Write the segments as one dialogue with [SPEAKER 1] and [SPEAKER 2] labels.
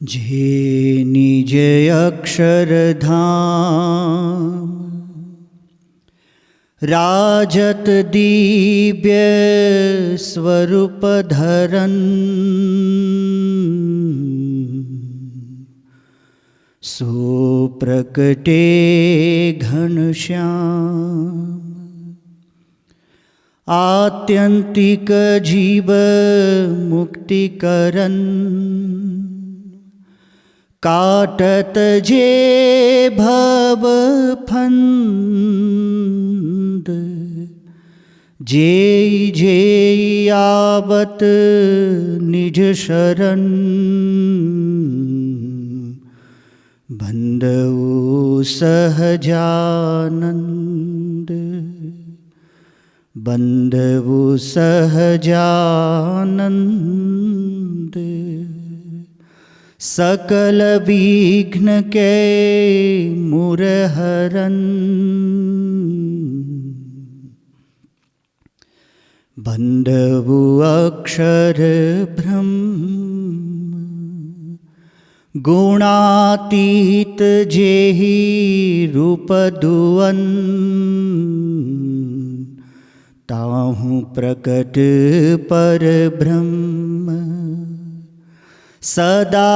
[SPEAKER 1] जे निज अक्षरधाम राजत दिव्य स्वरूप धरन सो प्रकटे घनश्याम आत्यंतिक जीव मुक्ति करन काटत जे भव फंद जे जे आवत निज शरण बंदऊ सहजानंद बंदऊ सहजानंद सकल विघ्न के मुरहरन बंदऊ अक्षर ब्रह्म गुणातीत जेहि रूप दुअन ताहु प्रकट पर ब्रह्म सदा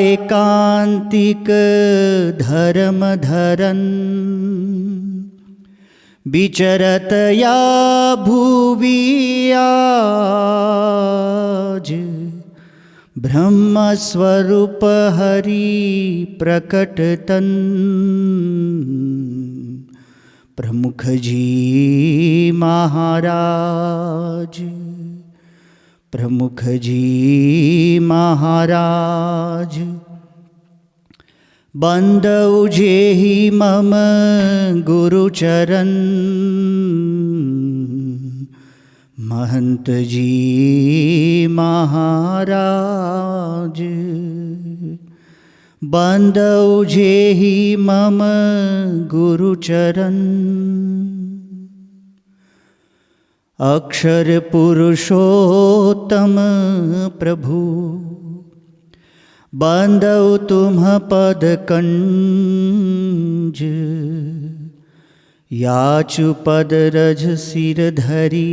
[SPEAKER 1] एकांतिक धर्म धरन विचरत या भुवि आज ब्रह्म स्वरूप हरि प्रकट तन प्रमुख जी महाराज प्रमुख जी महाराज बंदऊ जेहि मम गुरुचरण महंत जी महाराज बंदऊ जेहि मम गुरुचरण अक्षर पुरुषोत्तम प्रभु बंदऊ तुम पद कंज याचु पद रज सिर धरी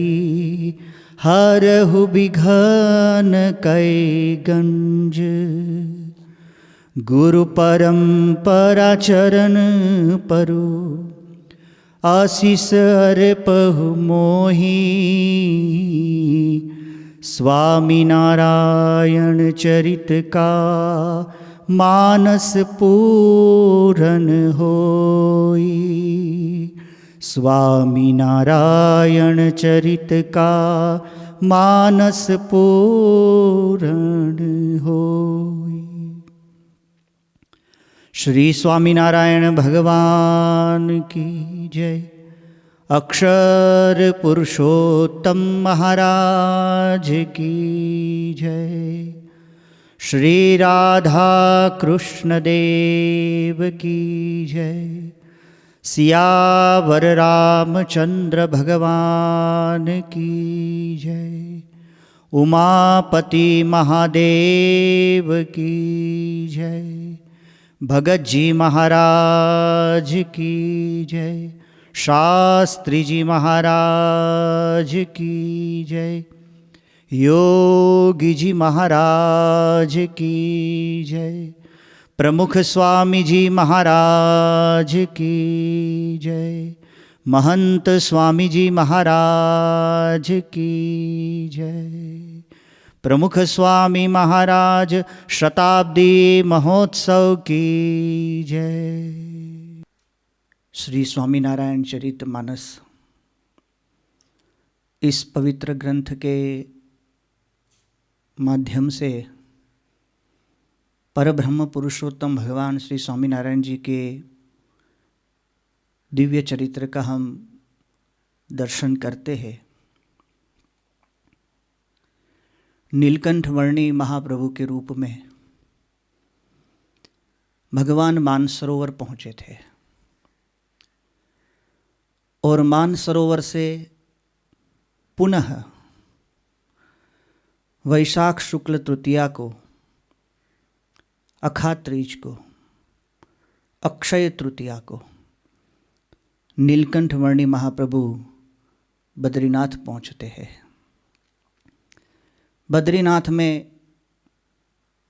[SPEAKER 1] हरहु विघन कै गंज गुरु परंपरा चरण परु आशीष अर्पहु मोहि स्वामी नारायण चरित का मानस पूरन होई स्वामी नारायण चरित का मानस पूरन होई। श्री स्वामीनारायण भगवान की जय। अक्षर पुरुषोत्तम महाराज की जय। श्री राधा कृष्ण देव की जय। सियावर रामचंद्र भगवान की जय। उमापति महादेव की जय। भगत जी महाराज की जय। शास्त्री जी महाराज की जय। योगी जी महाराज की जय। प्रमुख स्वामी जी महाराज की जय। महंत स्वामी जी महाराज की जय। प्रमुख स्वामी महाराज शताब्दी महोत्सव की जय। श्री स्वामीनारायण चरितमानस इस पवित्र ग्रंथ के माध्यम से परब्रह्म पुरुषोत्तम भगवान श्री स्वामीनारायण जी के दिव्य चरित्र का हम दर्शन करते हैं। नीलकंठ वर्णी महाप्रभु के रूप में भगवान मानसरोवर पहुँचे थे और मानसरोवर से पुनः वैशाख शुक्ल तृतीया को अखा त्रीज को, अक्षय तृतीया को नीलकंठ वर्णी महाप्रभु बद्रीनाथ पहुंचते हैं। बद्रीनाथ में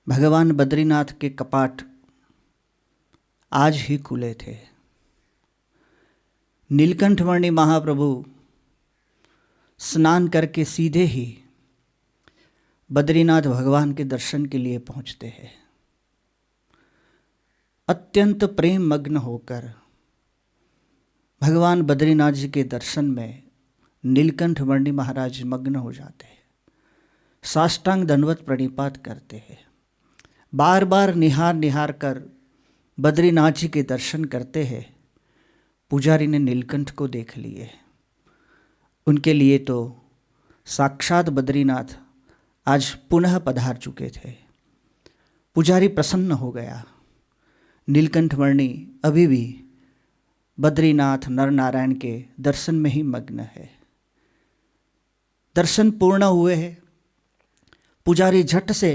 [SPEAKER 1] भगवान बद्रीनाथ के कपाट आज ही खुले थे। नीलकंठ वर्णी महाप्रभु स्नान करके सीधे ही बद्रीनाथ भगवान के दर्शन के लिए पहुंचते हैं। अत्यंत प्रेम मग्न होकर भगवान बद्रीनाथ जी के दर्शन में नीलकंठ वर्णी महाराज मग्न हो जाते हैं, साष्टांग दंडवत प्रणिपात करते हैं। बार बार निहार कर बद्रीनाथ जी के दर्शन करते हैं। पुजारी ने नीलकंठ को देख लिए। उनके लिए तो साक्षात बद्रीनाथ आज पुनः पधार चुके थे। पुजारी प्रसन्न हो गया। नीलकंठ वर्णी अभी भी बद्रीनाथ नर नारायण के दर्शन में ही मग्न है। दर्शन पूर्ण हुए हैं। पुजारी झट से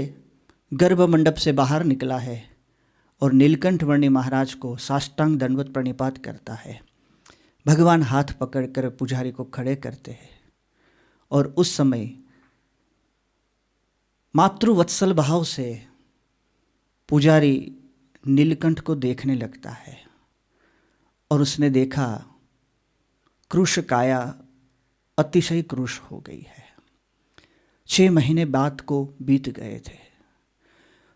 [SPEAKER 1] गर्भ मंडप से बाहर निकला है और नीलकंठ वर्णी महाराज को साष्टांग दंडवत प्रणिपात करता है। भगवान हाथ पकड़कर पुजारी को खड़े करते हैं और उस समय मातृवत्सल भाव से पुजारी नीलकंठ को देखने लगता है और उसने देखा कृश काया अतिशय कृश हो गई है। 6 महीने बाद को बीत गए थे।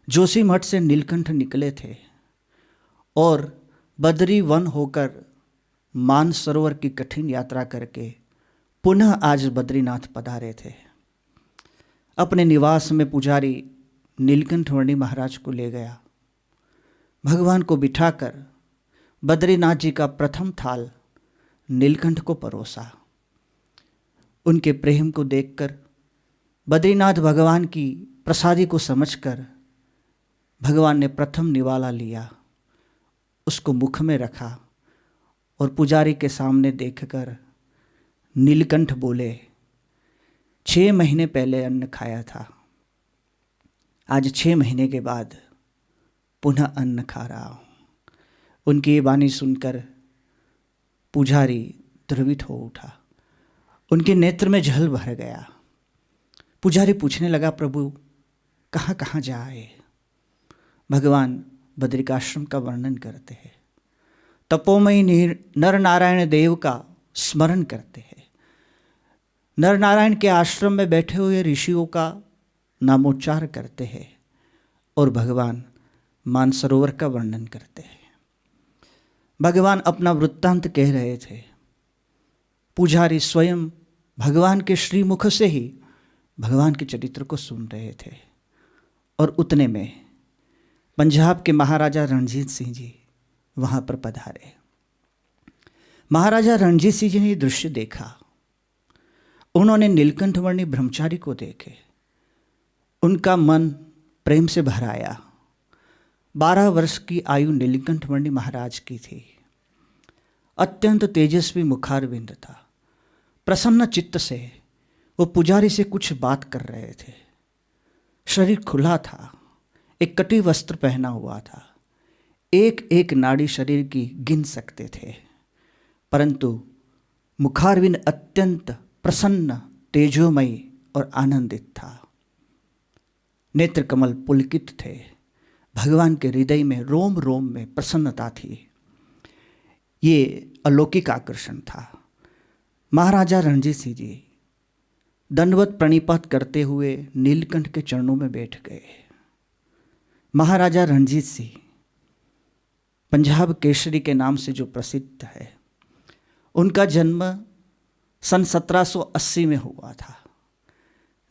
[SPEAKER 1] जोशीमठ से नीलकंठ निकले थे और बद्री वन होकर मानसरोवर की कठिन यात्रा करके पुनः आज बद्रीनाथ पधारे थे। अपने निवास में पुजारी नीलकंठ वर्णी महाराज को ले गया। भगवान को बिठाकर बद्रीनाथ जी का प्रथम थाल नीलकंठ को परोसा। उनके प्रेम को देखकर बद्रीनाथ भगवान की प्रसादी को समझकर भगवान ने प्रथम निवाला लिया, उसको मुख में रखा और पुजारी के सामने देखकर नीलकंठ बोले, 6 महीने पहले अन्न खाया था, आज 6 महीने के बाद पुनः अन्न खा रहा हूँ। उनकी ये वाणी सुनकर पुजारी द्रवित हो उठा। उनके नेत्र में जल भर गया। पुजारी पूछने लगा, प्रभु कहाँ कहाँ जा आए? भगवान बद्रिकाश्रम का वर्णन करते हैं। तपोमयी नर नारायण देव का स्मरण करते हैं। नर नारायण के आश्रम में बैठे हुए ऋषियों का नामोच्चार करते हैं और भगवान मानसरोवर का वर्णन करते हैं। भगवान अपना वृत्तांत कह रहे थे। पुजारी स्वयं भगवान के श्रीमुख से ही भगवान के चरित्र को सुन रहे थे और उतने में पंजाब के महाराजा रणजीत सिंह जी वहाँ पर पधारे। महाराजा रणजीत सिंह जी ने दृश्य देखा। उन्होंने नीलकंठ वर्णी ब्रह्मचारी को देखे। उनका मन प्रेम से भर आया। 12 वर्ष की आयु नीलकंठ वर्णी महाराज की थी। अत्यंत तेजस्वी मुखारविंद था। प्रसन्न चित्त से वो पुजारी से कुछ बात कर रहे थे। शरीर खुला था। एक कटी वस्त्र पहना हुआ था। एक एक नाड़ी शरीर की गिन सकते थे, परंतु मुखारविंद अत्यंत प्रसन्न, तेजोमयी और आनंदित था। नेत्र कमल पुलकित थे। भगवान के हृदय में रोम रोम में प्रसन्नता थी। ये अलौकिक आकर्षण था। महाराजा रणजीत सिंह जी दंडवत प्रणिपात करते हुए नीलकंठ के चरणों में बैठ गए। महाराजा रणजीत सिंह पंजाब केसरी के नाम से जो प्रसिद्ध है, उनका जन्म सन 1780 में हुआ था।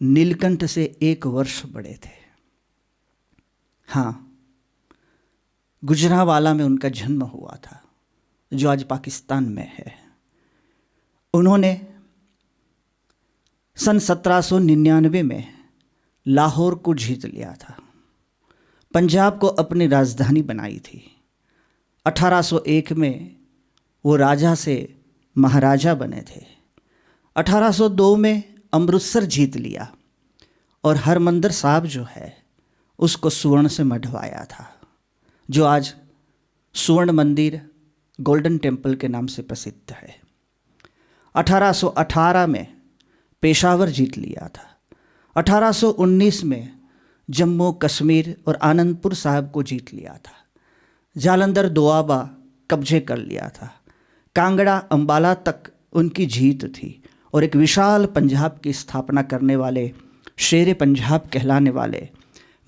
[SPEAKER 1] नीलकंठ से 1 वर्ष बड़े थे। हाँ, गुजरांवाला में उनका जन्म हुआ था, जो आज पाकिस्तान में है। उन्होंने सन 1799 में लाहौर को जीत लिया था। पंजाब को अपनी राजधानी बनाई थी। 1801 में वो राजा से महाराजा बने थे। 1802 में अमृतसर जीत लिया और हरमंदिर साहब जो है उसको स्वर्ण से मढ़वाया था। जो आज स्वर्ण मंदिर गोल्डन टेम्पल के नाम से प्रसिद्ध है। 1818 में पेशावर जीत लिया था। 1819 में जम्मू कश्मीर और आनंदपुर साहब को जीत लिया था। जालंधर दोआबा कब्जे कर लिया था। कांगड़ा अंबाला तक उनकी जीत थी और एक विशाल पंजाब की स्थापना करने वाले, शेरे पंजाब कहलाने वाले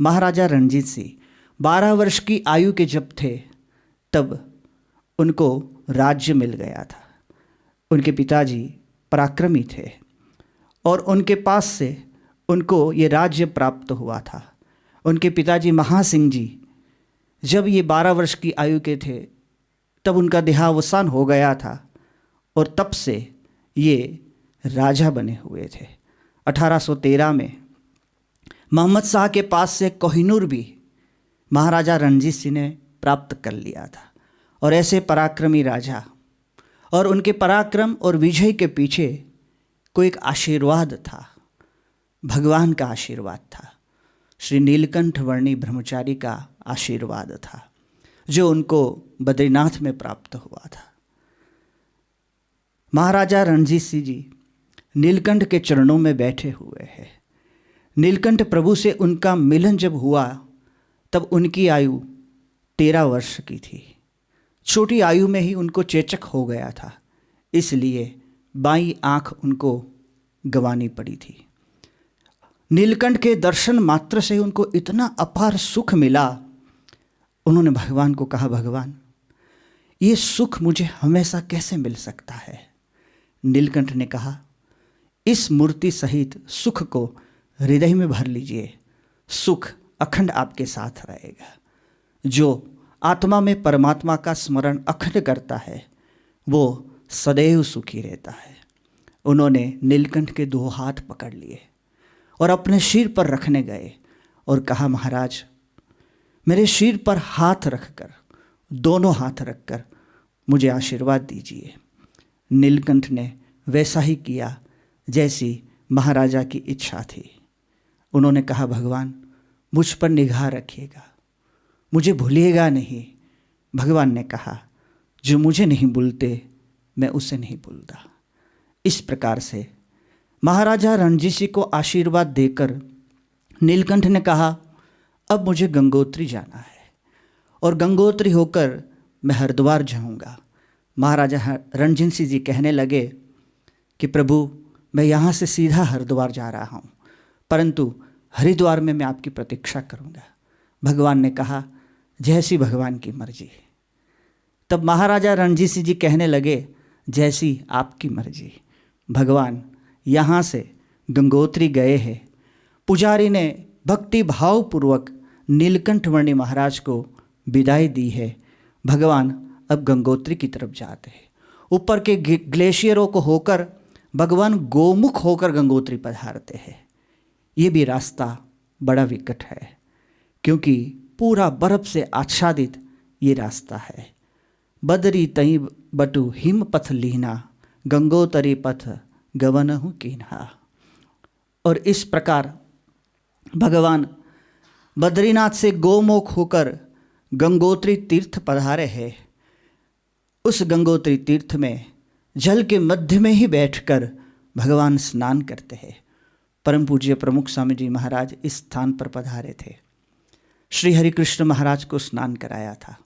[SPEAKER 1] महाराजा रणजीत सिंह 12 वर्ष की आयु के जब थे तब उनको राज्य मिल गया था। उनके पिताजी पराक्रमी थे और उनके पास से उनको ये राज्य प्राप्त हुआ था। उनके पिताजी महासिंह जी जब ये 12 वर्ष की आयु के थे तब उनका देहावसान हो गया था और तब से ये राजा बने हुए थे। 1813 में मोहम्मद शाह के पास से कोहिनूर भी महाराजा रणजीत सिंह ने प्राप्त कर लिया था। और ऐसे पराक्रमी राजा और उनके पराक्रम और विजय के पीछे कोई एक आशीर्वाद था, भगवान का आशीर्वाद था। श्री नीलकंठ वर्णी ब्रह्मचारी का आशीर्वाद था जो उनको बद्रीनाथ में प्राप्त हुआ था। महाराजा रणजीत सिंह जी नीलकंठ के चरणों में बैठे हुए हैं। नीलकंठ प्रभु से उनका मिलन जब हुआ तब उनकी आयु 13 वर्ष की थी। छोटी आयु में ही उनको चेचक हो गया था, इसलिए बाईं आंख उनको गंवानी पड़ी थी। नीलकंठ के दर्शन मात्र से उनको इतना अपार सुख मिला, उन्होंने भगवान को कहा, भगवान ये सुख मुझे हमेशा कैसे मिल सकता है। नीलकंठ ने कहा, इस मूर्ति सहित सुख को हृदय में भर लीजिए, सुख अखंड आपके साथ रहेगा। जो आत्मा में परमात्मा का स्मरण अखंड करता है वो सदैव सुखी रहता है। उन्होंने नीलकंठ के 2 हाथ पकड़ लिए और अपने सिर पर रखने गए और कहा, महाराज मेरे सिर पर हाथ रखकर, दोनों हाथ रखकर मुझे आशीर्वाद दीजिए। नीलकंठ ने वैसा ही किया जैसी महाराजा की इच्छा थी। उन्होंने कहा, भगवान मुझ पर निगाह रखिएगा, मुझे भूलिएगा नहीं। भगवान ने कहा, जो मुझे नहीं भूलते मैं उसे नहीं भूलता। इस प्रकार से महाराजा रणजीत सिंह को आशीर्वाद देकर नीलकंठ ने कहा, अब मुझे गंगोत्री जाना है और गंगोत्री होकर मैं हरिद्वार जाऊंगा। महाराजा रणजीत सिंह जी कहने लगे कि प्रभु मैं यहाँ से सीधा हरिद्वार जा रहा हूँ, परंतु हरिद्वार में मैं आपकी प्रतीक्षा करूँगा। भगवान ने कहा, जैसी भगवान की मर्जी। तब महाराजा रणजीत सिंह जी कहने लगे, जैसी आपकी मर्जी। भगवान यहाँ से गंगोत्री गए हैं। पुजारी ने भक्ति भावपूर्वक नीलकंठ वर्णी महाराज को विदाई दी है। भगवान अब गंगोत्री की तरफ जाते हैं। ऊपर के ग्लेशियरों को होकर भगवान गोमुख होकर गंगोत्री पधारते हैं। ये भी रास्ता बड़ा विकट है क्योंकि पूरा बर्फ से आच्छादित ये रास्ता है। बदरी तई बटु हिम पथ लीना, गंगोतरी पथ गवनहु कीन्हा। और इस प्रकार भगवान बद्रीनाथ से गोमुख होकर गंगोत्री तीर्थ पधारे हैं। उस गंगोत्री तीर्थ में जल के मध्य में ही बैठकर भगवान स्नान करते हैं। परम पूज्य प्रमुख स्वामी जी महाराज इस स्थान पर पधारे थे। श्री हरिकृष्ण महाराज को स्नान कराया था।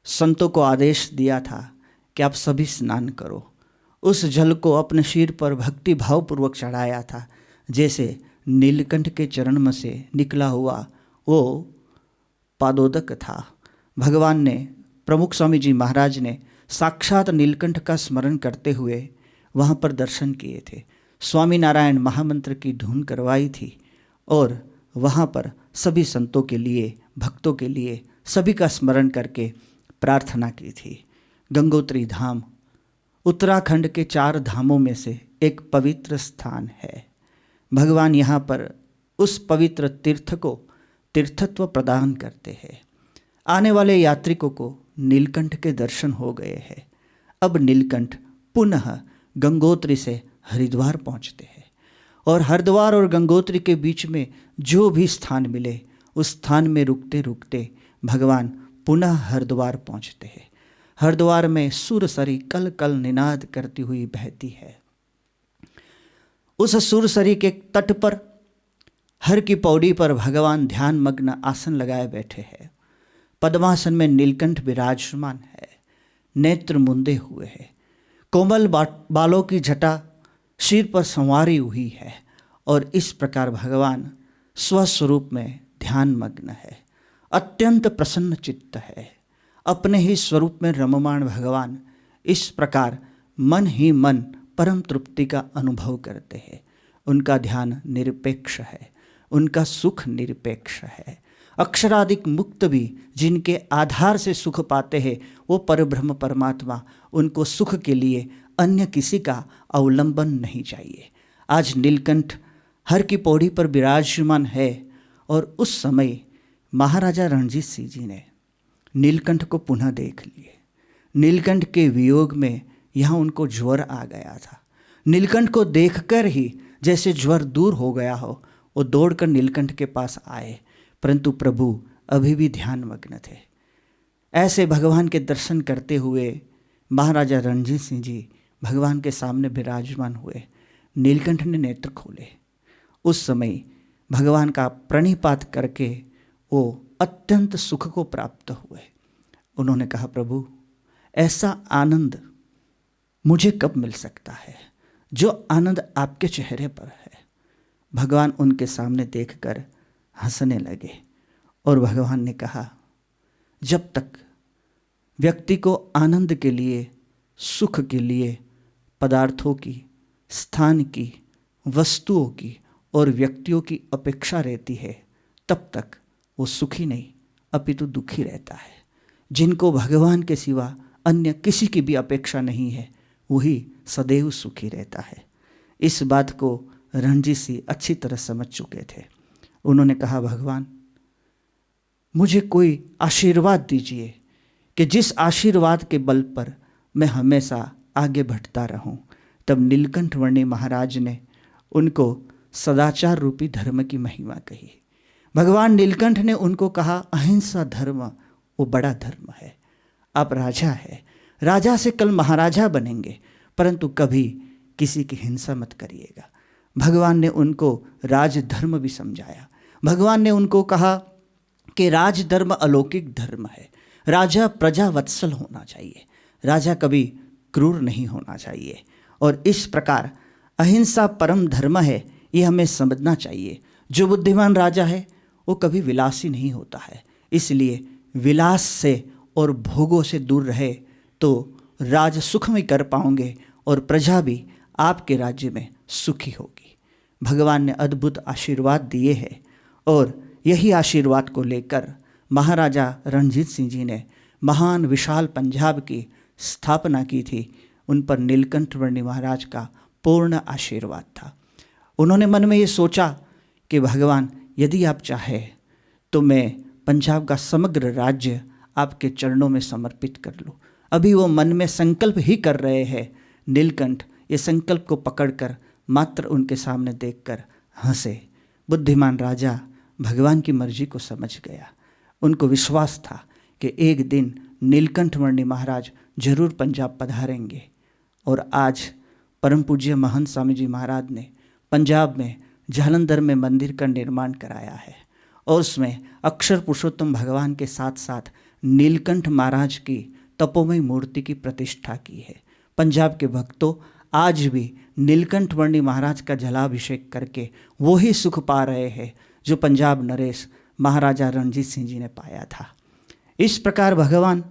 [SPEAKER 1] संतों को आदेश दिया था कि आप सभी स्नान करो। उस जल को अपने सिर पर भक्ति भावपूर्वक चढ़ाया था, जैसे नीलकंठ के चरण में से निकला हुआ वो पादोदक था। भगवान ने, प्रमुख स्वामी जी महाराज ने साक्षात नीलकंठ का स्मरण करते हुए वहाँ पर दर्शन किए थे। स्वामी नारायण महामंत्र की धुन करवाई थी और वहाँ पर सभी संतों के लिए, भक्तों के लिए सभी का स्मरण करके प्रार्थना की थी। गंगोत्री धाम उत्तराखंड के 4 धामों में से एक पवित्र स्थान है। भगवान यहाँ पर उस पवित्र तीर्थ को तीर्थत्व प्रदान करते हैं। आने वाले यात्रिकों को नीलकंठ के दर्शन हो गए हैं। अब नीलकंठ पुनः गंगोत्री से हरिद्वार पहुँचते हैं और हरिद्वार और गंगोत्री के बीच में जो भी स्थान मिले उस स्थान में रुकते रुकते भगवान पुनः हरिद्वार पहुंचते हैं। हरिद्वार में सुरसरी कल कल निनाद करती हुई बहती है। उस सुरसरी के तट पर हर की पौड़ी पर भगवान ध्यान मग्न आसन लगाए बैठे हैं। पद्मासन में नीलकंठ विराजमान है, नेत्र मुंदे हुए है, कोमल बालों की जटा सिर पर संवारी हुई है और इस प्रकार भगवान स्वस्वरूप में ध्यान मग्न है, अत्यंत प्रसन्न चित्त है। अपने ही स्वरूप में रममाण भगवान इस प्रकार मन ही मन परम तृप्ति का अनुभव करते हैं। उनका ध्यान निरपेक्ष है, उनका सुख निरपेक्ष है। अक्षराधिक मुक्त भी जिनके आधार से सुख पाते हैं वो परब्रह्म परमात्मा, उनको सुख के लिए अन्य किसी का अवलंबन नहीं चाहिए। आज नीलकंठ हर की पौड़ी पर विराजमान है और उस समय महाराजा रणजीत सिंह जी ने नीलकंठ को पुनः देख लिए। नीलकंठ के वियोग में यहाँ उनको ज्वर आ गया था। नीलकंठ को देखकर ही जैसे ज्वर दूर हो गया हो, वो दौड़कर नीलकंठ के पास आए, परंतु प्रभु अभी भी ध्यान मग्न थे। ऐसे भगवान के दर्शन करते हुए महाराजा रणजीत सिंह जी भगवान के सामने विराजमान हुए। नीलकंठ ने नेत्र खोले। उस समय भगवान का प्रणिपात करके वो अत्यंत सुख को प्राप्त हुए। उन्होंने कहा, प्रभु ऐसा आनंद मुझे कब मिल सकता है जो आनंद आपके चेहरे पर है। भगवान उनके सामने देखकर हंसने लगे और भगवान ने कहा, जब तक व्यक्ति को आनंद के लिए, सुख के लिए पदार्थों की, स्थान की, वस्तुओं की और व्यक्तियों की अपेक्षा रहती है, तब तक वो सुखी नहीं अपितु दुखी रहता है। जिनको भगवान के सिवा अन्य किसी की भी अपेक्षा नहीं है, वही सदैव सुखी रहता है। इस बात को रणजीत सिंह अच्छी तरह समझ चुके थे। उन्होंने कहा, भगवान मुझे कोई आशीर्वाद दीजिए कि जिस आशीर्वाद के बल पर मैं हमेशा आगे बढ़ता रहूं। तब नीलकंठ वर्णी महाराज ने उनको सदाचार रूपी धर्म की महिमा कही। भगवान नीलकंठ ने उनको कहा, अहिंसा धर्म वो बड़ा धर्म है। आप राजा है, राजा से कल महाराजा बनेंगे, परंतु कभी किसी की हिंसा मत करिएगा। भगवान ने उनको राजधर्म भी समझाया। भगवान ने उनको कहा कि राजधर्म अलौकिक धर्म है। राजा प्रजा वत्सल होना चाहिए, राजा कभी क्रूर नहीं होना चाहिए। और इस प्रकार अहिंसा परम धर्म है, ये हमें समझना चाहिए। जो बुद्धिमान राजा है वो कभी विलासी नहीं होता है, इसलिए विलास से और भोगों से दूर रहे तो राज सुख में कर पाओगे और प्रजा भी आपके राज्य में सुखी होगी। भगवान ने अद्भुत आशीर्वाद दिए हैं और यही आशीर्वाद को लेकर महाराजा रणजीत सिंह जी ने महान विशाल पंजाब की स्थापना की थी। उन पर नीलकंठ वर्णी महाराज का पूर्ण आशीर्वाद था। उन्होंने मन में ये सोचा कि भगवान यदि आप चाहे तो मैं पंजाब का समग्र राज्य आपके चरणों में समर्पित कर लूँ। अभी वो मन में संकल्प ही कर रहे हैं। नीलकंठ ये संकल्प को पकड़कर मात्र उनके सामने देखकर हंसे। बुद्धिमान राजा भगवान की मर्जी को समझ गया। उनको विश्वास था कि एक दिन नीलकंठ वर्णी महाराज जरूर पंजाब पधारेंगे। और आज परम पूज्य महंत स्वामी जी महाराज ने पंजाब में जालंधर में मंदिर का निर्माण कराया है और उसमें अक्षर पुरुषोत्तम भगवान के साथ साथ नीलकंठ महाराज की तपोमयी मूर्ति की प्रतिष्ठा की है। पंजाब के भक्तों आज भी नीलकंठ वर्णी महाराज का जलाभिषेक करके वही सुख पा रहे हैं जो पंजाब नरेश महाराजा रणजीत सिंह जी ने पाया था। इस प्रकार भगवान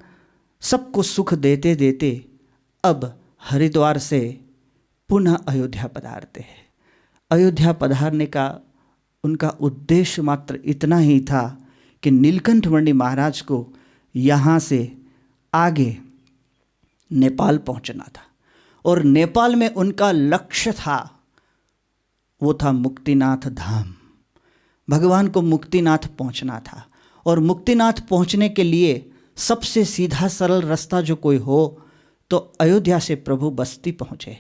[SPEAKER 1] सबको सुख देते देते अब हरिद्वार से पुनः अयोध्या पधारते हैं। अयोध्या पधारने का उनका उद्देश्य मात्र इतना ही था कि नीलकंठ वर्णी महाराज को यहाँ से आगे नेपाल पहुँचना था और नेपाल में उनका लक्ष्य था, वो था मुक्तिनाथ धाम। भगवान को मुक्तिनाथ पहुँचना था और मुक्तिनाथ पहुँचने के लिए सबसे सीधा सरल रास्ता जो कोई हो तो अयोध्या से प्रभु बस्ती पहुँचे।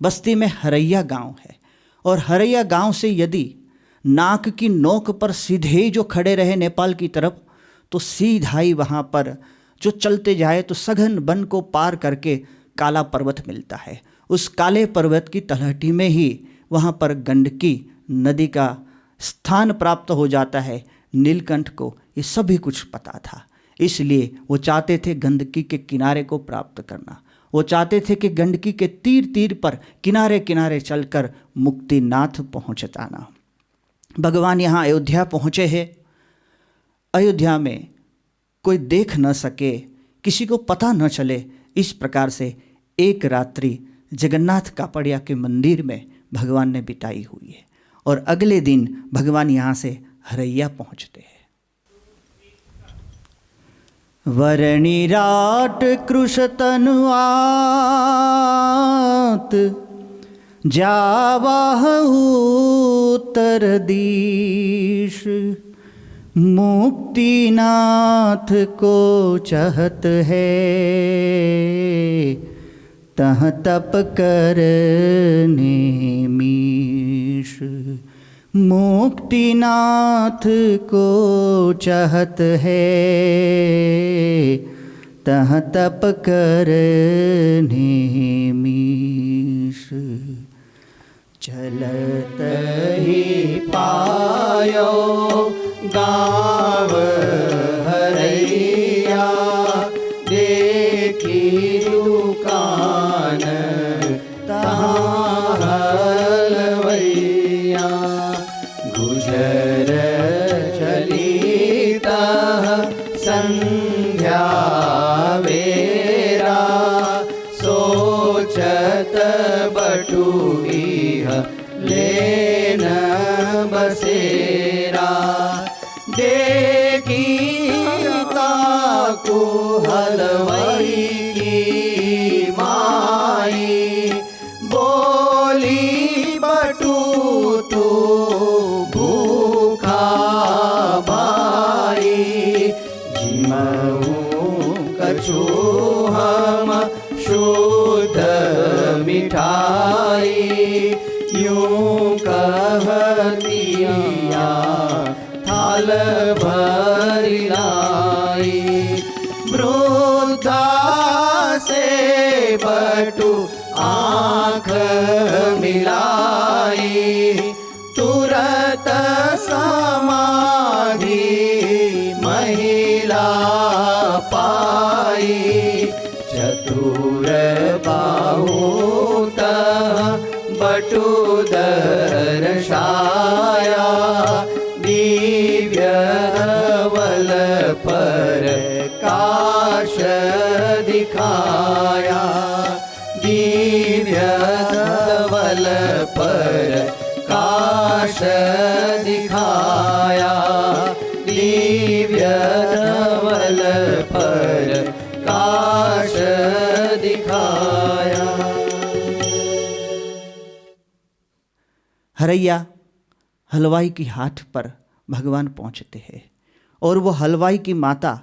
[SPEAKER 1] बस्ती में हरैया गांव है और हरैया गांव से यदि नाक की नोक पर सीधे ही जो खड़े रहे नेपाल की तरफ तो सीधा ही वहाँ पर जो चलते जाए तो सघन वन को पार करके काला पर्वत मिलता है। उस काले पर्वत की तलहटी में ही वहाँ पर गंडकी नदी का स्थान प्राप्त हो जाता है। नीलकंठ को ये सभी कुछ पता था, इसलिए वो चाहते थे गंडकी के किनारे को प्राप्त करना। वो चाहते थे कि गंडकी के तीर तीर पर किनारे किनारे चलकर मुक्तिनाथ पहुँच जाना। भगवान यहाँ अयोध्या पहुँचे हैं। अयोध्या में कोई देख न सके, किसी को पता न चले, इस प्रकार से एक रात्रि जगन्नाथ कापड़िया के मंदिर में भगवान ने बिताई हुई है। और अगले दिन भगवान यहाँ से हरैया पहुँचते हैं। वरणी राट कृश तनुआत जावाह उत्तर दिश, मुक्तिनाथ को चाहत है तह तप करने मीश। मुक्तिनाथ को चाहत है तह तप करने मीश। चलत ही पायो गाँव हरैया, देखी दुकान तहाँ हलवैया। गुजर चली तह संध्या वेरा, सोचत बटुइह लेन बसेरा। देखी ताकू हलवई की माई, बोली बटू तो भूखा भाई। जिमहू कछु हम शुद्ध मिठाई, यूं कहतिया थाल भरी लाई। वृद्धा से बटू आँख मिलाई, तुरत समाधि महिला पाई। चतुर बाहु तह बटू दर्शाया, दिव्य धवल पर काश दिखाया। दिव्य धवल पर काश दिखाया, दिव्य धवल पर काश दिखाया। हरैया हलवाई की हाट पर भगवान पहुंचते हैं और वो हलवाई की माता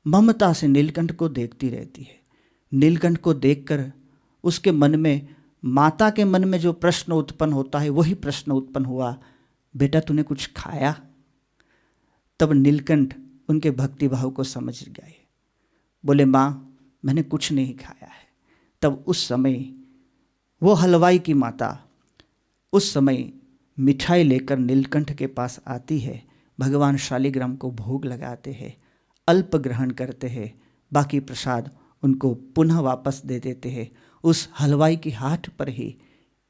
[SPEAKER 1] ममता से नीलकंठ को देखती रहती है। नीलकंठ को देखकर उसके मन में, माता के मन में जो प्रश्न उत्पन्न होता है वही प्रश्न उत्पन्न हुआ, बेटा तूने कुछ खाया? तब नीलकंठ उनके भक्तिभाव को समझ गए, बोले माँ मैंने कुछ नहीं खाया है। तब उस समय वो हलवाई की माता उस समय मिठाई लेकर नीलकंठ के पास आती है। भगवान शालिग्राम को भोग लगाते हैं, अल्प ग्रहण करते हैं, बाकी प्रसाद उनको पुनः वापस दे देते हैं। उस हलवाई की हाट पर ही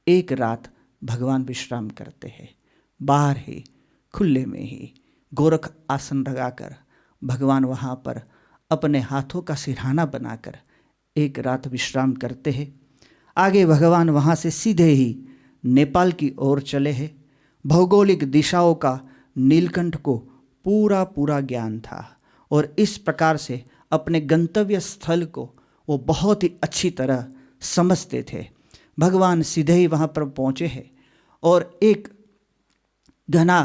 [SPEAKER 1] एक रात भगवान विश्राम करते हैं। बाहर ही खुले में ही गोरख आसन लगाकर भगवान वहाँ पर अपने हाथों का सिरहाना बनाकर एक रात विश्राम करते हैं। आगे भगवान वहाँ से सीधे ही नेपाल की ओर चले हैं। भौगोलिक दिशाओं का नीलकंठ को पूरा पूरा ज्ञान था और इस प्रकार से अपने गंतव्य स्थल को वो बहुत ही अच्छी तरह समझते थे। भगवान सीधे ही वहाँ पर पहुँचे हैं और एक घना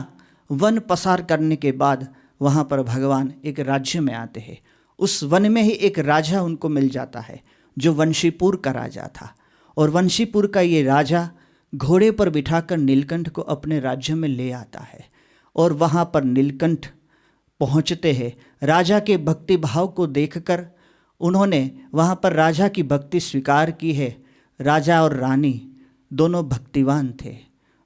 [SPEAKER 1] वन पसार करने के बाद वहाँ पर भगवान एक राज्य में आते हैं। उस वन में ही एक राजा उनको मिल जाता है जो वंशीपुर का राजा था। और वंशीपुर का ये राजा घोड़े पर बिठाकर नीलकंठ को अपने राज्य में ले आता है और वहाँ पर नीलकंठ पहुँचते हैं। राजा के भक्ति भाव को देखकर उन्होंने वहाँ पर राजा की भक्ति स्वीकार की है। राजा और रानी दोनों भक्तिवान थे,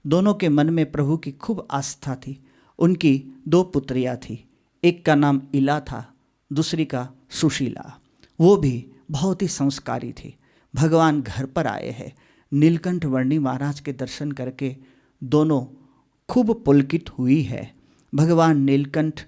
[SPEAKER 1] दोनों के मन में प्रभु की खूब आस्था थी। उनकी 2 पुत्रियाँ थी, एक का नाम इला था, दूसरी का सुशीला। वो भी बहुत ही संस्कारी थी। भगवान घर पर आए हैं। नीलकंठ वर्णी महाराज के दर्शन करके दोनों खूब पुलकित हुई है। भगवान नीलकंठ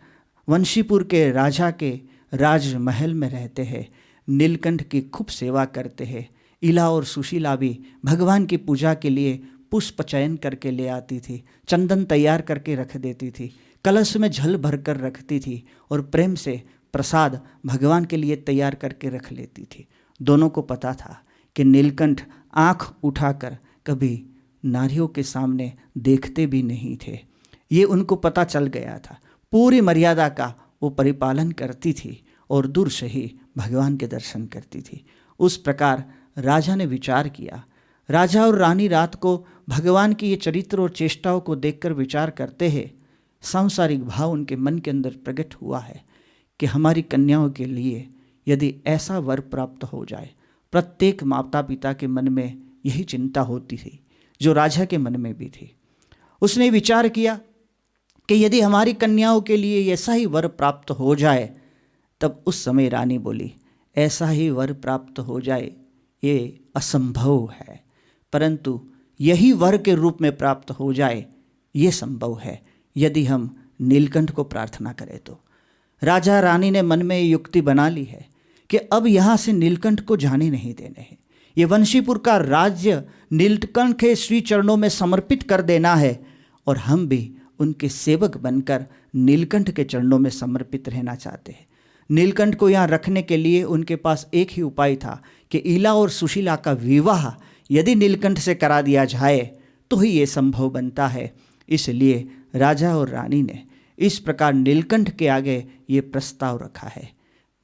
[SPEAKER 1] वंशीपुर के राजा के राजमहल में रहते हैं, नीलकंठ की खूब सेवा करते हैं। इला और सुशीला भी भगवान की पूजा के लिए पुष्प चयन करके ले आती थी, चंदन तैयार करके रख देती थी, कलश में जल भर कर रखती थी और प्रेम से प्रसाद भगवान के लिए तैयार करके रख लेती थी। दोनों को पता था कि नीलकंठ आँख उठाकर कभी नारियों के सामने देखते भी नहीं थे। ये उनको पता चल गया था। पूरी मर्यादा का वो परिपालन करती थी और दूर से ही भगवान के दर्शन करती थी। उस प्रकार राजा ने विचार किया। राजा और रानी रात को भगवान की ये चरित्र और चेष्टाओं को देखकर विचार करते हैं। सांसारिक भाव उनके मन के अंदर प्रकट हुआ है कि हमारी कन्याओं के लिए यदि ऐसा वर प्राप्त हो जाए। प्रत्येक माता पिता के मन में यही चिंता होती थी, जो राजा के मन में भी थी। उसने विचार किया कि यदि हमारी कन्याओं के लिए ऐसा ही वर प्राप्त हो जाए, तब उस समय रानी बोली, ऐसा ही वर प्राप्त हो जाए ये असंभव है, परंतु यही वर के रूप में प्राप्त हो जाए ये संभव है यदि हम नीलकंठ को प्रार्थना करें तो। राजा रानी ने मन में युक्ति बना ली है कि अब यहाँ से नीलकंठ को जाने नहीं देने हैं। ये वंशीपुर का राज्य नीलकंठ के श्री चरणों में समर्पित कर देना है और हम भी उनके सेवक बनकर नीलकंठ के चरणों में समर्पित रहना चाहते हैं। नीलकंठ को यहाँ रखने के लिए उनके पास एक ही उपाय था कि इला और सुशीला का विवाह यदि नीलकंठ से करा दिया जाए तो ही ये संभव बनता है। इसलिए राजा और रानी ने इस प्रकार नीलकंठ के आगे ये प्रस्ताव रखा है।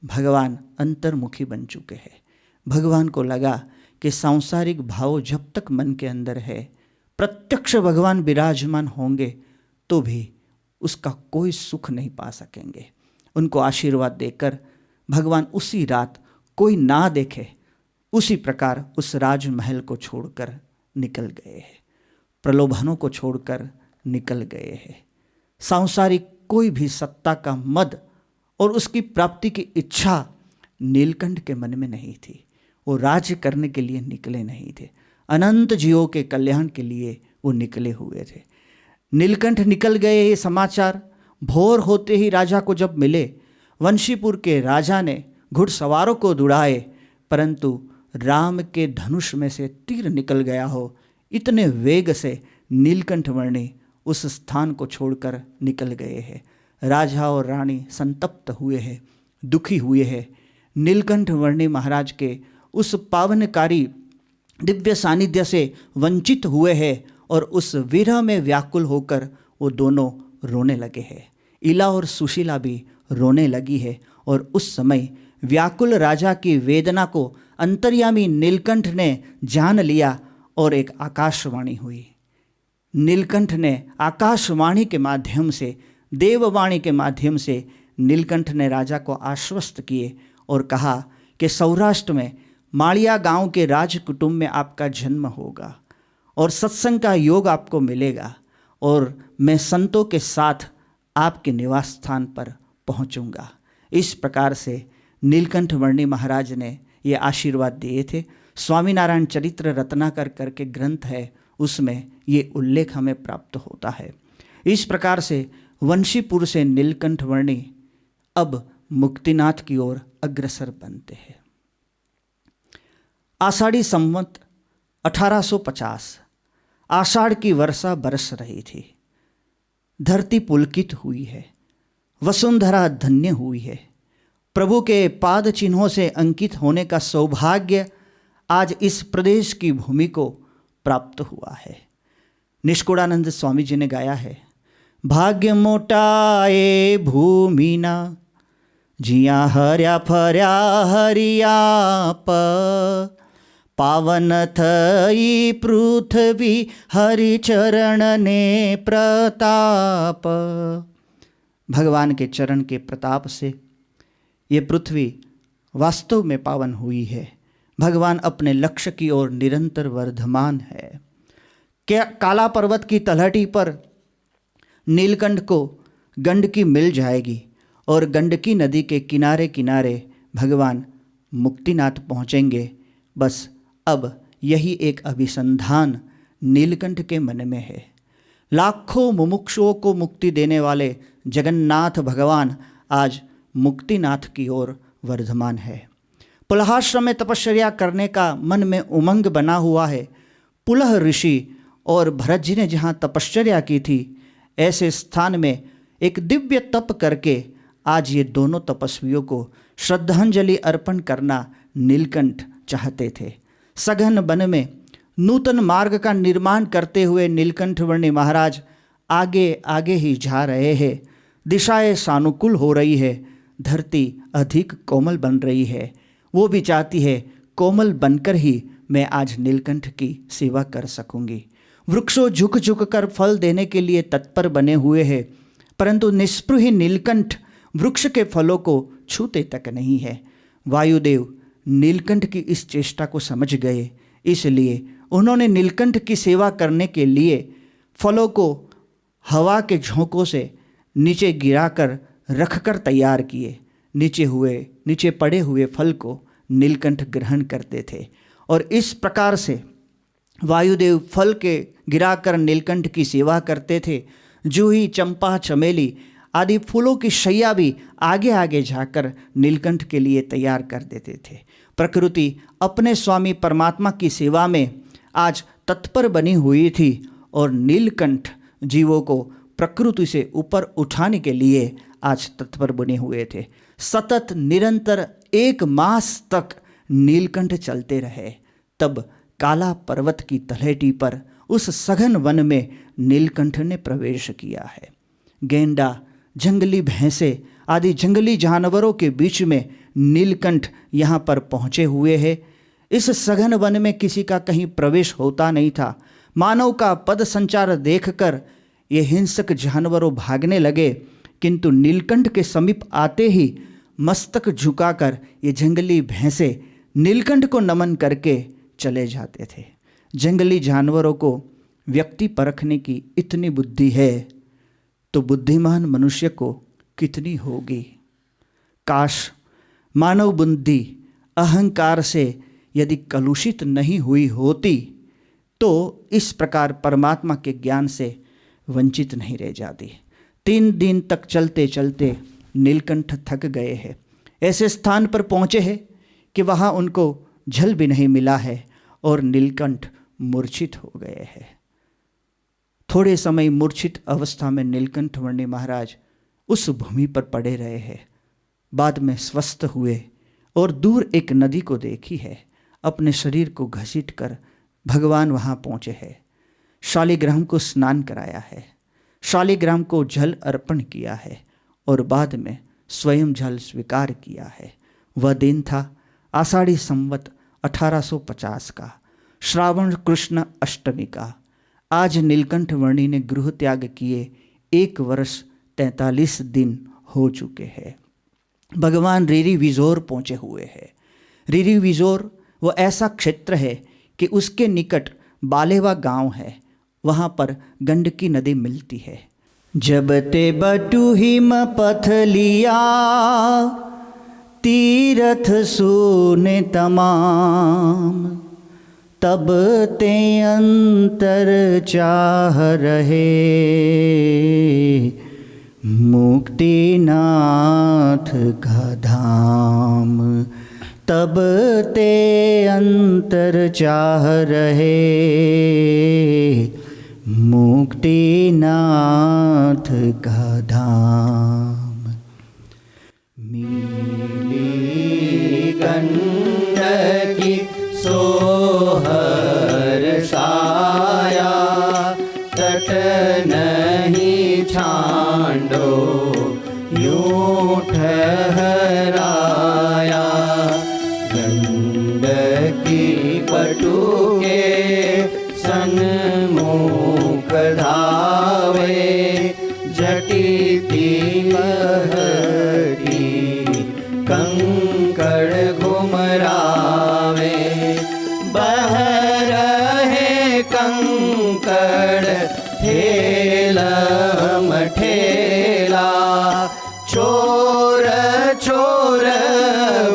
[SPEAKER 1] भगवान अंतर्मुखी बन चुके हैं। भगवान को लगा कि सांसारिक भाव जब तक मन के अंदर है, प्रत्यक्ष भगवान विराजमान होंगे तो भी उसका कोई सुख नहीं पा सकेंगे। उनको आशीर्वाद देकर भगवान उसी रात कोई ना देखे उसी प्रकार उस राजमहल को छोड़कर निकल गए हैं, प्रलोभनों को छोड़कर निकल गए हैं। सांसारिक कोई भी सत्ता का मद और उसकी प्राप्ति की इच्छा नीलकंठ के मन में नहीं थी। वो राज्य करने के लिए निकले नहीं थे, अनंत जीवों के कल्याण के लिए वो निकले हुए थे। नीलकंठ निकल गए ये समाचार भोर होते ही राजा को जब मिले, वंशीपुर के राजा ने घुड़सवारों को दौड़ाए, परंतु राम के धनुष में से तीर निकल गया हो, इतने वेग से नीलकंठ वर्णी उस स्थान को छोड़कर निकल गए हैं। राजा और रानी संतप्त हुए हैं, दुखी हुए हैं। नीलकंठ वर्णी महाराज के उस पावनकारी दिव्य सानिध्य से वंचित हुए हैं और उस विरह में व्याकुल होकर वो दोनों रोने लगे हैं। इला और सुशीला भी रोने लगी है और उस समय व्याकुल राजा की वेदना को अंतर्यामी नीलकंठ ने जान लिया और एक आकाशवाणी हुई। नीलकंठ ने आकाशवाणी के माध्यम से, देववाणी के माध्यम से नीलकंठ ने राजा को आश्वस्त किए और कहा कि सौराष्ट्र में माड़िया गांव के राज कुटुंब में आपका जन्म होगा और सत्संग का योग आपको मिलेगा और मैं संतों के साथ आपके निवास स्थान पर पहुंचूंगा। इस प्रकार से नीलकंठ वर्णी महाराज ने ये आशीर्वाद दिए थे। स्वामीनारायण चरित्र रत्नाकर करके ग्रंथ है, उसमें ये उल्लेख हमें प्राप्त होता है। इस प्रकार से वंशीपुर से नीलकंठ वर्णी अब मुक्तिनाथ की ओर अग्रसर बनते हैं। आषाढ़ी संवत 1850 आषाढ़ की वर्षा बरस रही थी। धरती पुलकित हुई है, वसुंधरा धन्य हुई है। प्रभु के पाद चिन्हों से अंकित होने का सौभाग्य आज इस प्रदेश की भूमि को प्राप्त हुआ है। निष्कुड़ानंद स्वामी जी ने गाया है, भाग्य मोटाए भूमि ना जिया हर्या फर्या हरियाप, पावन थई पृथ्वी हरिचरण ने प्रताप। भगवान के चरण के प्रताप से ये पृथ्वी वास्तव में पावन हुई है। भगवान अपने लक्ष्य की ओर निरंतर वर्धमान है। क्या काला पर्वत की तलहटी पर नीलकंठ को गंडकी मिल जाएगी और गंडकी नदी के किनारे किनारे भगवान मुक्तिनाथ पहुँचेंगे। बस अब यही एक अभिसंधान नीलकंठ के मन में है। लाखों मुमुक्षुओं को मुक्ति देने वाले जगन्नाथ भगवान आज मुक्तिनाथ की ओर वर्धमान है। पुलहाश्रम में तपश्चर्या करने का मन में उमंग बना हुआ है। पुलह ऋषि और भरत जी ने जहाँ तपश्चर्या की थी, ऐसे स्थान में एक दिव्य तप करके आज ये दोनों तपस्वियों को श्रद्धांजलि अर्पण करना नीलकंठ चाहते थे। सघन वन में नूतन मार्ग का निर्माण करते हुए नीलकंठ वर्णी महाराज आगे आगे ही जा रहे हैं। दिशाएं सानुकूल हो रही है, धरती अधिक कोमल बन रही है। वो भी चाहती है कोमल बनकर ही मैं आज नीलकंठ की सेवा कर सकूंगी। वृक्षों झुक झुक कर फल देने के लिए तत्पर बने हुए हैं, परंतु निष्पृही नीलकंठ वृक्ष के फलों को छूते तक नहीं है। वायुदेव नीलकंठ की इस चेष्टा को समझ गए, इसलिए उन्होंने नीलकंठ की सेवा करने के लिए फलों को हवा के झोंकों से नीचे गिराकर रखकर तैयार किए। नीचे पड़े हुए फल को नीलकंठ ग्रहण करते थे और इस प्रकार से वायुदेव फल के गिराकर नीलकंठ की सेवा करते थे। जूही, चंपा, चमेली आदि फूलों की शैया भी आगे आगे जाकर नीलकंठ के लिए तैयार कर देते थे। प्रकृति अपने स्वामी परमात्मा की सेवा में आज तत्पर बनी हुई थी और नीलकंठ जीवों को प्रकृति से ऊपर उठाने के लिए आज तत्पर बने हुए थे। सतत निरंतर 1 मास तक नीलकंठ चलते रहे। तब काला पर्वत की तलहटी पर उस सघन वन में नीलकंठ ने प्रवेश किया है। गेंडा, जंगली भैंसे आदि जंगली जानवरों के बीच में नीलकंठ यहाँ पर पहुँचे हुए हैं। इस सघन वन में किसी का कहीं प्रवेश होता नहीं था। मानव का पद संचार देखकर ये हिंसक जानवरों भागने लगे, किंतु नीलकंठ के समीप आते ही मस्तक झुकाकर ये जंगली भैंसे नीलकंठ को नमन करके चले जाते थे। जंगली जानवरों को व्यक्ति परखने की इतनी बुद्धि है तो बुद्धिमान मनुष्य को कितनी होगी। काश मानव बुद्धि अहंकार से यदि कलुषित नहीं हुई होती तो इस प्रकार परमात्मा के ज्ञान से वंचित नहीं रह जाती। 3 दिन तक चलते चलते नीलकंठ थक गए हैं। ऐसे स्थान पर पहुँचे हैं कि वहाँ उनको जल भी नहीं मिला है और नीलकंठ मूर्छित हो गए हैं। थोड़े समय मूर्छित अवस्था में नीलकंठ वर्णी महाराज उस भूमि पर पड़े रहे हैं। बाद में स्वस्थ हुए और दूर एक नदी को देखी है। अपने शरीर को घसीट कर भगवान वहाँ पहुँचे हैं। शालिग्राम को स्नान कराया है, शालिग्राम को जल अर्पण किया है और बाद में स्वयं जल स्वीकार किया है। वह दिन था आषाढ़ी संवत 1850 का, श्रावण कृष्ण अष्टमी का। आज नीलकंठ वर्णी ने गृह त्याग किए 1 वर्ष 43 दिन हो चुके हैं। भगवान रीरी विजोर पहुँचे हुए हैं। रीरी विजोर वो ऐसा क्षेत्र है कि उसके निकट बालेवा गांव है। वहाँ पर गंडकी नदी मिलती है। जब ते बटु हिम पथ लिया, तीरथ सूने तमाम, तब ते अंतर चाह रहे, मुक्तिनाथ का धाम। तब ते अंतर चाह रहे, मुक्तिनाथ का धाम। नीली गंडकी सोहर छाया, तट नहीं छांडो यूं ठहराया। गंडकी पटु के सन्मुख धावे, जटिति ठेला। चोर चोर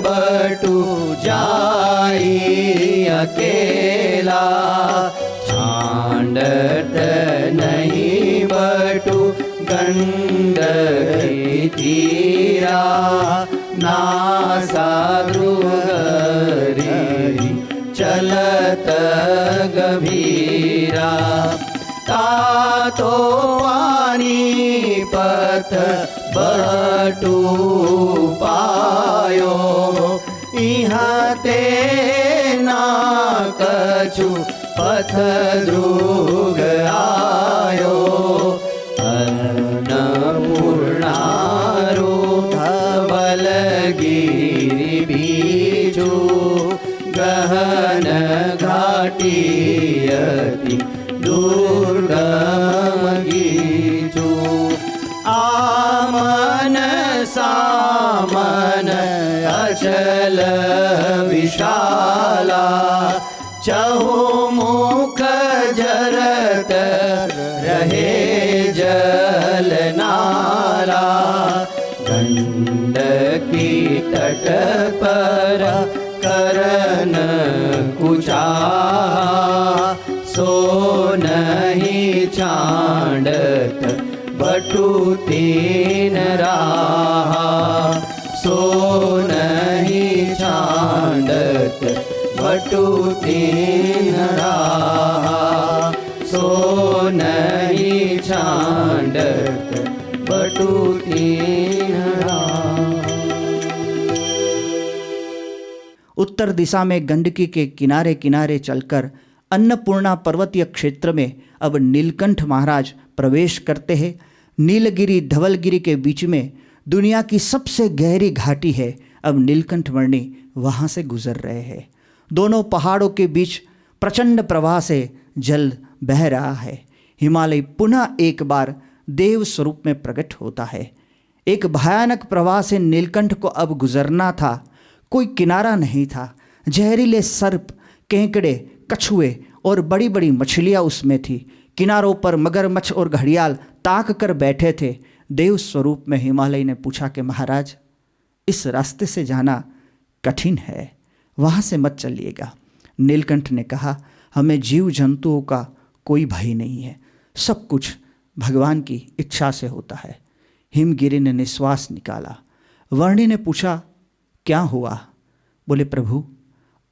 [SPEAKER 1] बटू जाई अकेला, छांडत नहीं बटू गंडकी तीरा। नासा द्रुगरी चलत गभीरा, तातो पानी पथ बटू पायो। इहाँ ते ना कछु पथ द्रुग आयो। अन्नपूर्णारो धवलगिरि बीजो, गहन घाटी अति दुर्गम गीचो। आमन सामन अचल विशाला, चहु मुख जरत रहे जल नाला। गंडकी तट पर करन कुचाहा, सो नहीं छांडत बटू तीन राहा। सो नहीं छांडत बटू तीन राहा। सो नहीं छांडत बटू तीन राहा।
[SPEAKER 2] उत्तर दिशा में गंडकी के किनारे किनारे चलकर अन्नपूर्णा पर्वतीय क्षेत्र में अब नीलकंठ महाराज प्रवेश करते हैं। नीलगिरी धवलगिरी के बीच में दुनिया की सबसे गहरी घाटी है। अब नीलकंठ वर्णी वहाँ से गुजर रहे हैं। दोनों पहाड़ों के बीच प्रचंड प्रवाह से जल बह रहा है। हिमालय पुनः एक बार देव स्वरूप में प्रकट होता है। एक भयानक प्रवाह से नीलकंठ को अब गुजरना था। कोई किनारा नहीं था। जहरीले सर्प, केकड़े, कछुए और बड़ी बड़ी मछलियाँ उसमें थी। किनारों पर मगरमच्छ और घड़ियाल ताक कर बैठे थे। देव स्वरूप में हिमालय ने पूछा कि महाराज, इस रास्ते से जाना कठिन है, वहाँ से मत चलिएगा। नीलकंठ ने कहा, हमें जीव जंतुओं का कोई भय नहीं है, सब कुछ भगवान की इच्छा से होता है। हिमगिरी ने निश्वास निकाला। वर्णी ने पूछा, क्या हुआ? बोले, प्रभु,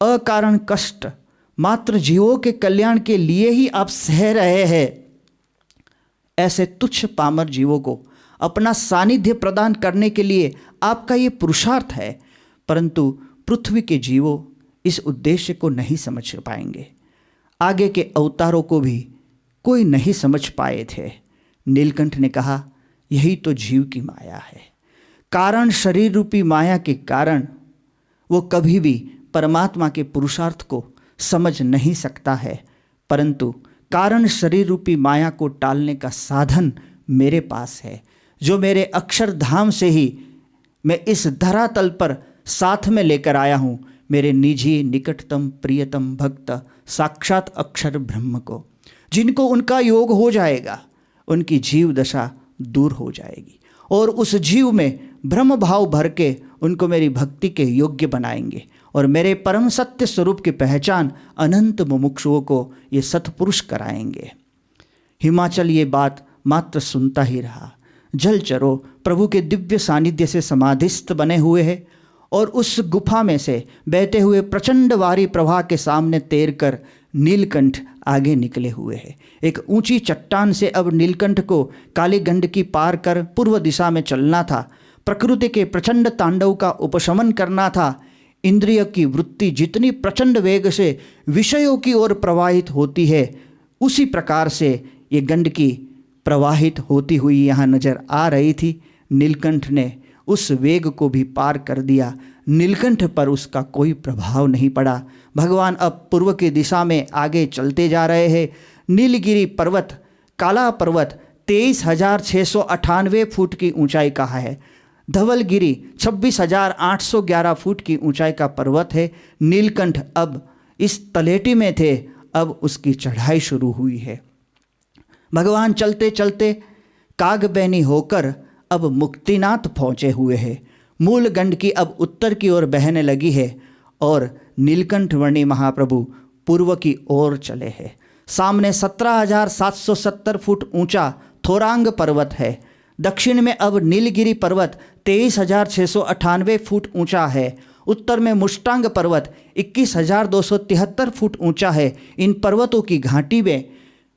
[SPEAKER 2] अकारण कष्ट मात्र जीवों के कल्याण के लिए ही आप सह रहे हैं। ऐसे तुच्छ पामर जीवों को अपना सानिध्य प्रदान करने के लिए आपका ये पुरुषार्थ है, परंतु पृथ्वी के जीवों इस उद्देश्य को नहीं समझ पाएंगे। आगे के अवतारों को भी कोई नहीं समझ पाए थे। नीलकंठ ने कहा, यही तो जीव की माया है। कारण शरीर रूपी माया के कारण वो कभी भी परमात्मा के पुरुषार्थ को समझ नहीं सकता है, परंतु कारण शरीर रूपी माया को टालने का साधन मेरे पास है, जो मेरे अक्षरधाम से ही मैं इस धरातल पर साथ में लेकर आया हूँ। मेरे निजी निकटतम प्रियतम भक्त साक्षात अक्षर ब्रह्म को, जिनको उनका योग हो जाएगा, उनकी जीव दशा दूर हो जाएगी और उस जीव में ब्रह्म भाव भर के उनको मेरी भक्ति के योग्य बनाएंगे और मेरे परम सत्य स्वरूप की पहचान अनंत मुमुक्षुओं को ये सत्पुरुष कराएंगे। हिमाचल ये बात मात्र सुनता ही रहा। जलचरों प्रभु के दिव्य सानिध्य से समाधिस्थ बने हुए हैं और उस गुफा में से बहते हुए प्रचंड वारी प्रवाह के सामने तैर कर नीलकंठ आगे निकले हुए हैं। एक ऊंची चट्टान से अब नीलकंठ को काली गंडकी पार कर पूर्व दिशा में चलना था। प्रकृति के प्रचंड तांडव का उपशमन करना था। इंद्रिय की वृत्ति जितनी प्रचंड वेग से विषयों की ओर प्रवाहित होती है, उसी प्रकार से ये गंडकी प्रवाहित होती हुई यहाँ नजर आ रही थी। नीलकंठ ने उस वेग को भी पार कर दिया। नीलकंठ पर उसका कोई प्रभाव नहीं पड़ा। भगवान अब पूर्व की दिशा में आगे चलते जा रहे हैं। नीलगिरी पर्वत, काला पर्वत 23,698 फुट की ऊंचाई का है। धवलगिरी 26,811 फुट की ऊंचाई का पर्वत है। नीलकंठ अब इस तलेटी में थे, अब उसकी चढ़ाई शुरू हुई है। भगवान चलते चलते कागबैनी होकर अब मुक्तिनाथ पहुँचे हुए हैं। मूल गंडकी अब उत्तर की ओर बहने लगी है और नीलकंठ वर्णी महाप्रभु पूर्व की ओर चले हैं। सामने 17,770 फुट ऊंचा थोरांग पर्वत है। दक्षिण में अब नीलगिरी पर्वत 23,698 फुट ऊंचा है। उत्तर में मुष्टांग पर्वत 21,273 फुट ऊंचा है। इन पर्वतों की घाटी में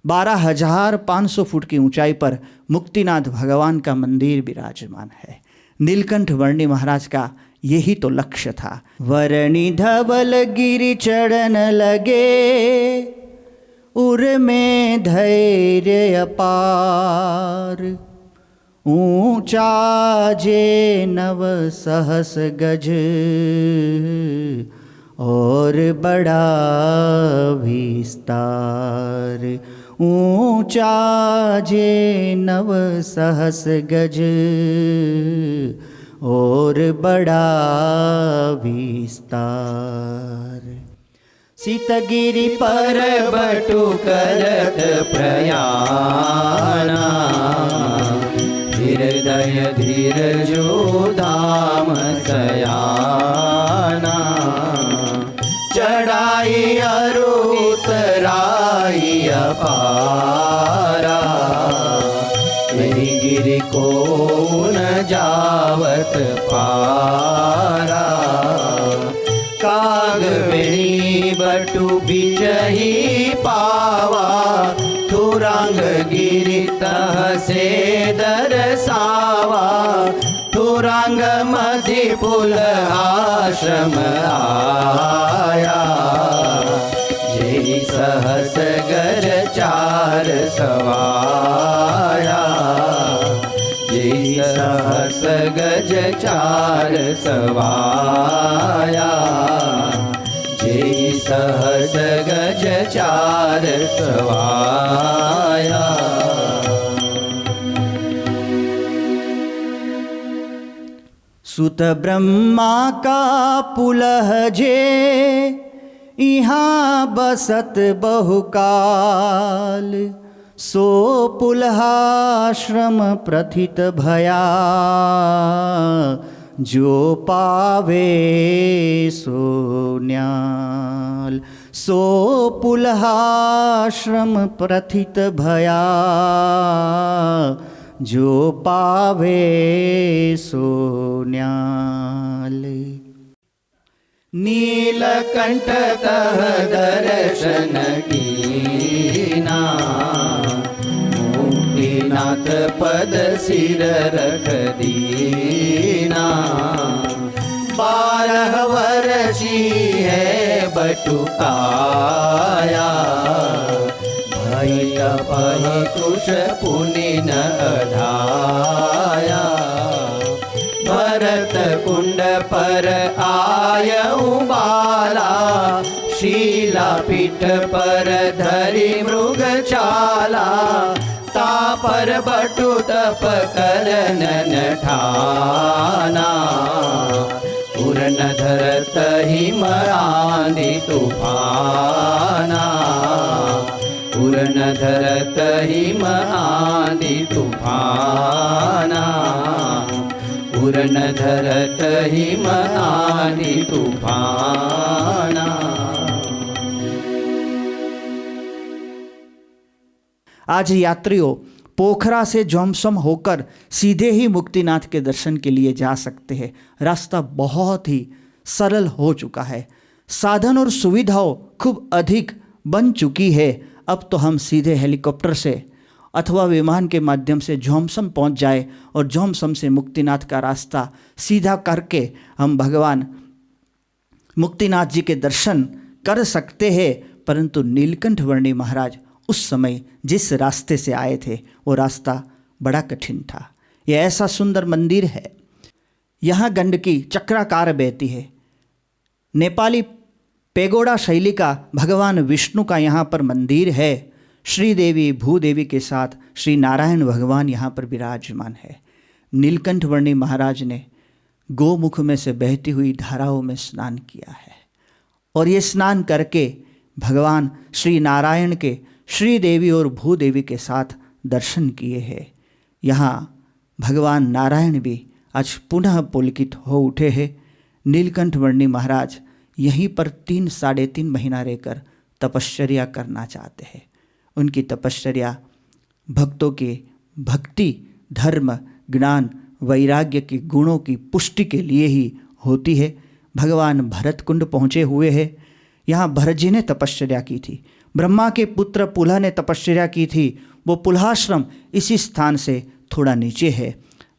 [SPEAKER 2] 12,500 फुट की ऊंचाई पर मुक्तिनाथ भगवान का मंदिर विराजमान है। नीलकंठ वर्णी महाराज का यही तो लक्ष्य था। वर्णी धवल गिरि चढ़न लगे, उर में धैर्य अपार, ऊंचा जे 9 सहस गज, और बड़ा विस्तार। ऊंचा जे 9 सहस गज, और बड़ा विस्तार। सीतगिरि पर बटु करत प्रयाना, हृदय धीर जो धाम सयाना। चढ़ाई अरु उतराई अपारा, यही गिरि को न जावत पारा। कागबेनी बटु बिचही पावा, थोरांग गिरि तह से दरसावा। थोरांग मधि पुल आश्रम आया, जे सहस गज 4 सवाया। जे सहस गज 4 सवाया, जे सहस गज 4 सवाया। सुत ब्रह्मा का पुलह जे, यहाँ बसत बहुकाल। सो पुलहाश्रम प्रथित भया, जो पावे सो न्याल। सो पुलहाश्रम प्रथित भया, जो पावे सो न्याल। नीलकंठ तह दर्शन कीना, मुक्तिनाथ पद सिर रख दीना। 12 वर्षी है बटुकाया, भई तपहि कुश पुनि न अधाया। भरत कुंड पर आयऊ बाला, शीला पीठ पर धरि मृग चाला। तापर बटु तप करन ठाना, उर न धरत हिम आंधी तूफाना। उर न धरत हिम आंधी तूफाना। उर न धरत हिम आंधी तूफाना।
[SPEAKER 1] आज यात्रियों पोखरा से जोमसम होकर सीधे ही मुक्तिनाथ के दर्शन के लिए जा सकते हैं। रास्ता बहुत ही सरल हो चुका है, साधन और सुविधाओं खूब अधिक बन चुकी है। अब तो हम सीधे हेलीकॉप्टर से अथवा विमान के माध्यम से जोमसम पहुंच जाए और जोमसम से मुक्तिनाथ का रास्ता सीधा करके हम भगवान मुक्तिनाथ जी के दर्शन कर सकते हैं। परंतु नीलकंठ वर्णी महाराज उस समय जिस रास्ते से आए थे वो रास्ता बड़ा कठिन था। यह ऐसा सुंदर मंदिर है, यहाँ गंडकी चक्राकार बहती है। नेपाली पेगोडा शैली का भगवान विष्णु का यहाँ पर मंदिर है। श्रीदेवी भूदेवी के साथ श्री नारायण भगवान यहाँ पर विराजमान है। नीलकंठ वर्णी महाराज ने गोमुख में से बहती हुई धाराओं में स्नान किया है और ये स्नान करके भगवान श्री नारायण के श्रीदेवी और भूदेवी के साथ दर्शन किए हैं।
[SPEAKER 2] यहाँ भगवान नारायण भी आज पुनः पुलकित हो उठे हैं। नीलकंठ वर्णी महाराज यहीं पर 3-3.5 महीना रहकर तपश्चर्या करना चाहते हैं। उनकी तपश्चर्या भक्तों के भक्ति, धर्म, ज्ञान, वैराग्य के गुणों की पुष्टि के लिए ही होती है। भगवान भरत कुंड पहुँचे हुए हैं। यहाँ भरत जी ने तपश्चर्या की थी, ब्रह्मा के पुत्र पुलह ने तपश्चर्या की थी। वो पुलहाश्रम इसी स्थान से थोड़ा नीचे है।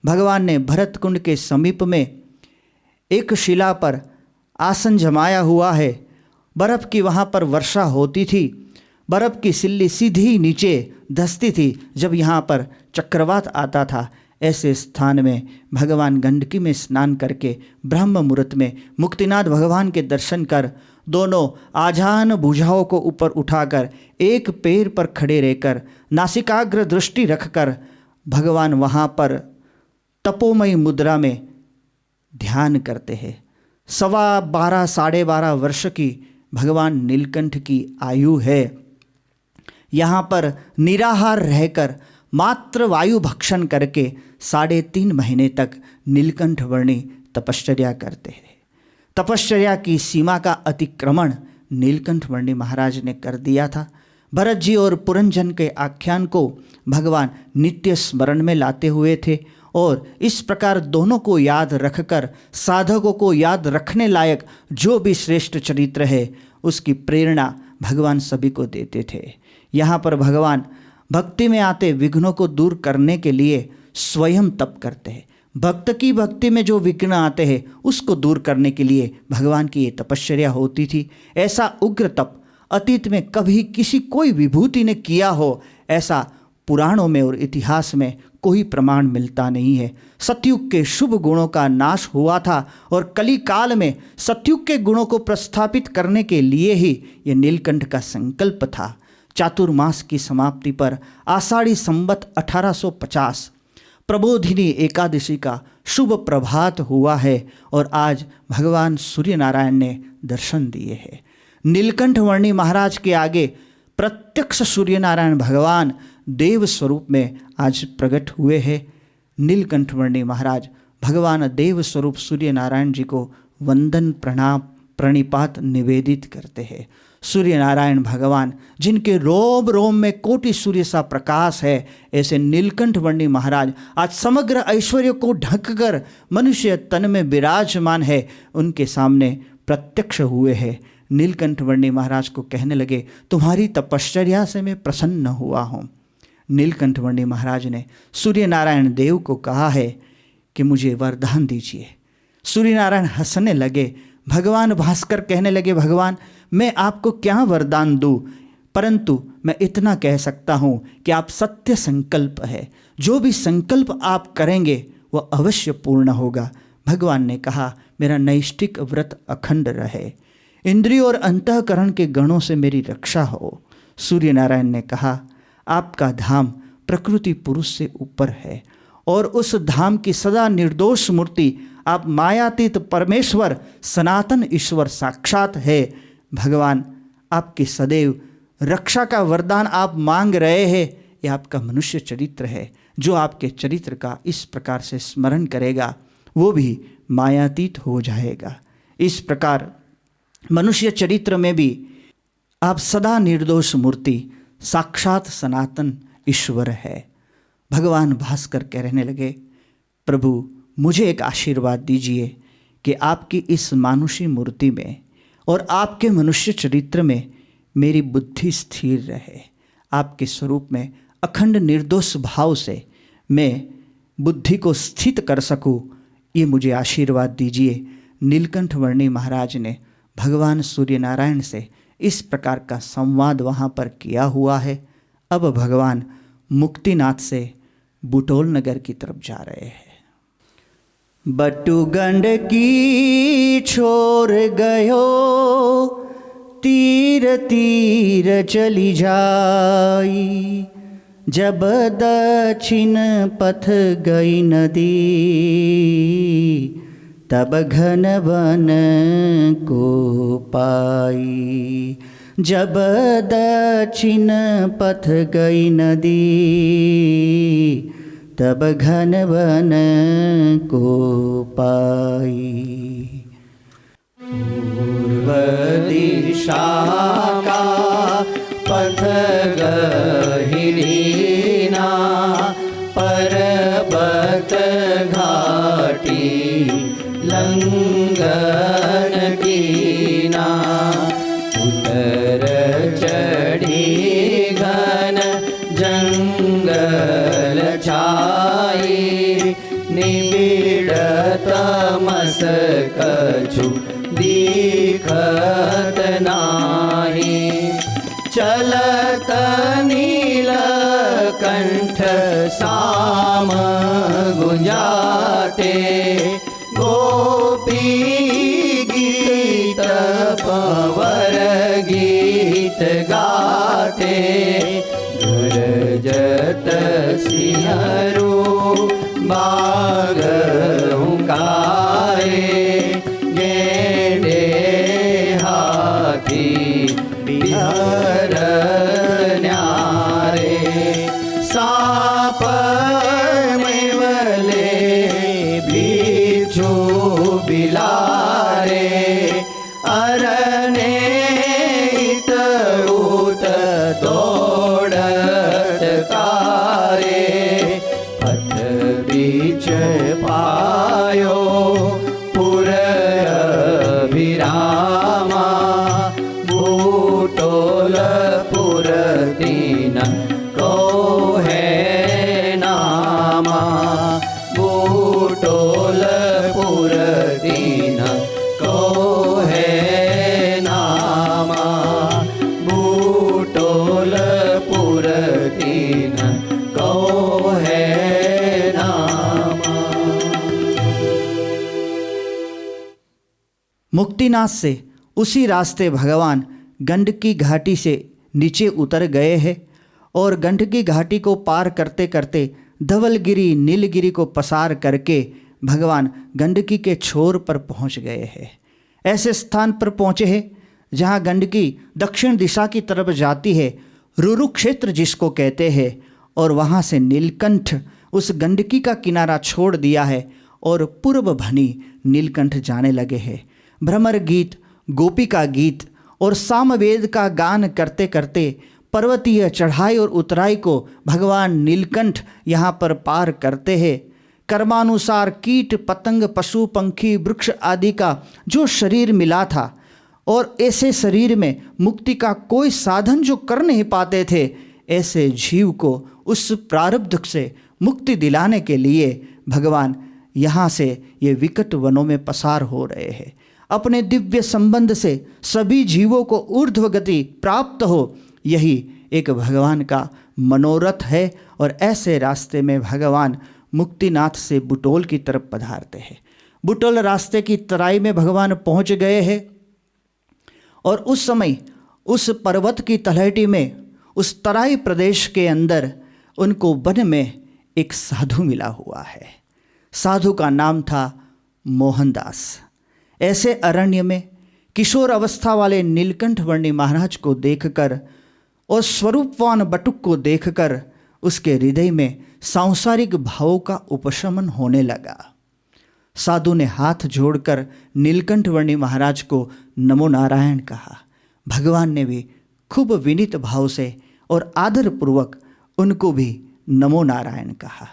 [SPEAKER 2] भगवान ने भरत कुंड के समीप में एक शिला पर आसन जमाया हुआ है। बर्फ़ की वहाँ पर वर्षा होती थी। बर्फ़ की सिल्ली सीधी नीचे धंसती थी जब यहाँ पर चक्रवात आता था। ऐसे स्थान में भगवान गंडकी में स्नान करके ब्रह्म मुहूर्त में मुक्तिनाथ भगवान के दर्शन कर दोनों आजान भुजाओं को ऊपर उठाकर एक पैर पर खड़े रहकर नासिकाग्र दृष्टि रखकर भगवान वहाँ पर तपोमयी मुद्रा में ध्यान करते हैं। 12.25 साढ़े 12 वर्ष की भगवान नीलकंठ की आयु है। यहाँ पर निराहार रहकर मात्र वायु भक्षण करके 3.5 महीने तक नीलकंठ वर्णी तपश्चर्या करते हैं। तपश्चर्या की सीमा का अतिक्रमण नीलकंठ वर्णी महाराज ने कर दिया था। भरत जी और पुरंजन के आख्यान को भगवान नित्य स्मरण में लाते हुए थे और इस प्रकार दोनों को याद रखकर साधकों को याद रखने लायक जो भी श्रेष्ठ चरित्र है उसकी प्रेरणा भगवान सभी को देते थे। यहाँ पर भगवान भक्ति में आते विघ्नों को दूर करने के लिए स्वयं तप करते हैं। भक्त की भक्ति में जो विघ्न आते हैं उसको दूर करने के लिए भगवान की ये तपश्चर्या होती थी। ऐसा उग्र तप अतीत में कभी किसी कोई विभूति ने किया हो, ऐसा पुराणों में और इतिहास में कोई प्रमाण मिलता नहीं है। सतयुग के शुभ गुणों का नाश हुआ था और कली काल में सतयुग के गुणों को प्रस्थापित करने के लिए ही ये नीलकंठ का संकल्प था। चातुर्मास की समाप्ति पर आषाढ़ी संवत 1850 प्रबोधिनी एकादशी का शुभ प्रभात हुआ है और आज भगवान सूर्य नारायण ने दर्शन दिए हैं। नीलकंठ वर्णी महाराज के आगे प्रत्यक्ष सूर्य नारायण भगवान देव स्वरूप में आज प्रकट हुए हैं। नीलकंठ वर्णी महाराज भगवान देव स्वरूप सूर्य नारायण जी को वंदन, प्रणाम, प्रणिपात निवेदित करते हैं। सूर्य नारायण भगवान जिनके रोम रोम में कोटि सूर्य सा प्रकाश है, ऐसे नीलकंठ वर्णी महाराज आज समग्र ऐश्वर्य को ढककर मनुष्य तन में विराजमान है, उनके सामने प्रत्यक्ष हुए हैं। नीलकंठ वर्णी महाराज को कहने लगे, तुम्हारी तपश्चर्या से मैं प्रसन्न हुआ हूँ। नीलकंठ वर्णी महाराज ने सूर्य नारायण देव को कहा है कि मुझे वरदान दीजिए। सूर्य नारायण हंसने लगे। भगवान भास्कर कहने लगे, भगवान मैं आपको क्या वरदान दूँ, परंतु मैं इतना कह सकता हूँ कि आप सत्य संकल्प है, जो भी संकल्प आप करेंगे वह अवश्य पूर्ण होगा। भगवान ने कहा, मेरा नैष्ठिक व्रत अखंड रहे, इंद्रियों और अंतःकरण के गणों से मेरी रक्षा हो। सूर्य नारायण ने कहा, आपका धाम प्रकृति पुरुष से ऊपर है और उस धाम की सदा निर्दोष मूर्ति आप मायातीत परमेश्वर सनातन ईश्वर साक्षात है। भगवान आपकी सदैव रक्षा का वरदान आप मांग रहे हैं, यह आपका मनुष्य चरित्र है। जो आपके चरित्र का इस प्रकार से स्मरण करेगा वो भी मायातीत हो जाएगा। इस प्रकार मनुष्य चरित्र में भी आप सदा निर्दोष मूर्ति साक्षात सनातन ईश्वर है। भगवान भास्कर कहने लगे, प्रभु मुझे एक आशीर्वाद दीजिए कि आपकी इस मानुषी मूर्ति में और आपके मनुष्य चरित्र में मेरी बुद्धि स्थिर रहे। आपके स्वरूप में अखंड निर्दोष भाव से मैं बुद्धि को स्थित कर सकूं, ये मुझे आशीर्वाद दीजिए। नीलकंठ वर्णी महाराज ने भगवान सूर्य नारायण से इस प्रकार का संवाद वहाँ पर किया हुआ है। अब भगवान मुक्तिनाथ से बुटोल नगर की तरफ जा रहे हैं। बटुगंड की छोर गयो, तीर तीर चली जाई, जब दक्षिण पथ गई नदी, तब घन वन को पाई। जब दक्षिण पथ गई नदी, तब घन वन को पाई। पूर्व दिशा का पथ गहिरीना, पर्वत घाटी लंघन कीना। उतर चढ़ी घन जंगल छाई, निबिड़ तमस कछु दिखत नाही। चलत नीलकंठ साम गुंजाते, गोपी गीत पवर गीत गाते। गरजत सिंहरू बाघ हुंकारे, गेंडे हाथी बिहर न्यारे। साप मेवले बिच्छू बिलारे, अरने इत उत दौड़त कारे। पथ बीच पायो पुर अभिरामा, बूटोल पुर दीन को है नामा। बूटोल पुर दीन को है नामा। बूटोल पुर दीन को है नामा। मुक्तिनाथ से उसी रास्ते भगवान गंडकी घाटी से नीचे उतर गए हैं और गंडकी घाटी को पार करते करते धवलगिरी नीलगिरी को पसार करके भगवान गंडकी के छोर पर पहुंच गए हैं। ऐसे स्थान पर पहुंचे हैं जहां गंडकी दक्षिण दिशा की तरफ जाती है, रुरु क्षेत्र जिसको कहते हैं, और वहां से नीलकंठ उस गंडकी का किनारा छोड़ दिया है और पूर्व भनी नीलकंठ जाने लगे हैं। भ्रमर गीत, गोपी का गीत और सामवेद का गान करते करते पर्वतीय चढ़ाई और उतराई को भगवान नीलकंठ यहाँ पर पार करते हैं। कर्मानुसार कीट पतंग पशु पंखी वृक्ष आदि का जो शरीर मिला था और ऐसे शरीर में मुक्ति का कोई साधन जो कर नहीं पाते थे, ऐसे जीव को उस प्रारब्ध से मुक्ति दिलाने के लिए भगवान यहाँ से ये विकट वनों में पसार हो रहे हैं। अपने दिव्य संबंध से सभी जीवों को ऊर्ध्व गति प्राप्त हो, यही एक भगवान का मनोरथ है। और ऐसे रास्ते में भगवान मुक्तिनाथ से बुटोल की तरफ पधारते हैं। बुटोल रास्ते की तराई में भगवान पहुंच गए हैं और उस समय उस पर्वत की तलहटी में, उस तराई प्रदेश के अंदर उनको वन में एक साधु मिला हुआ है। साधु का नाम था मोहनदास। ऐसे अरण्य में किशोर अवस्था वाले नीलकंठ वर्णी महाराज को देखकर और स्वरूपवान बटुक को देखकर उसके हृदय में सांसारिक भावों का उपशमन होने लगा। साधु ने हाथ जोड़कर नीलकंठ वर्णी महाराज को नमो नारायण कहा। भगवान ने भी खूब विनीत भाव से और आदरपूर्वक उनको भी नमो नारायण कहा।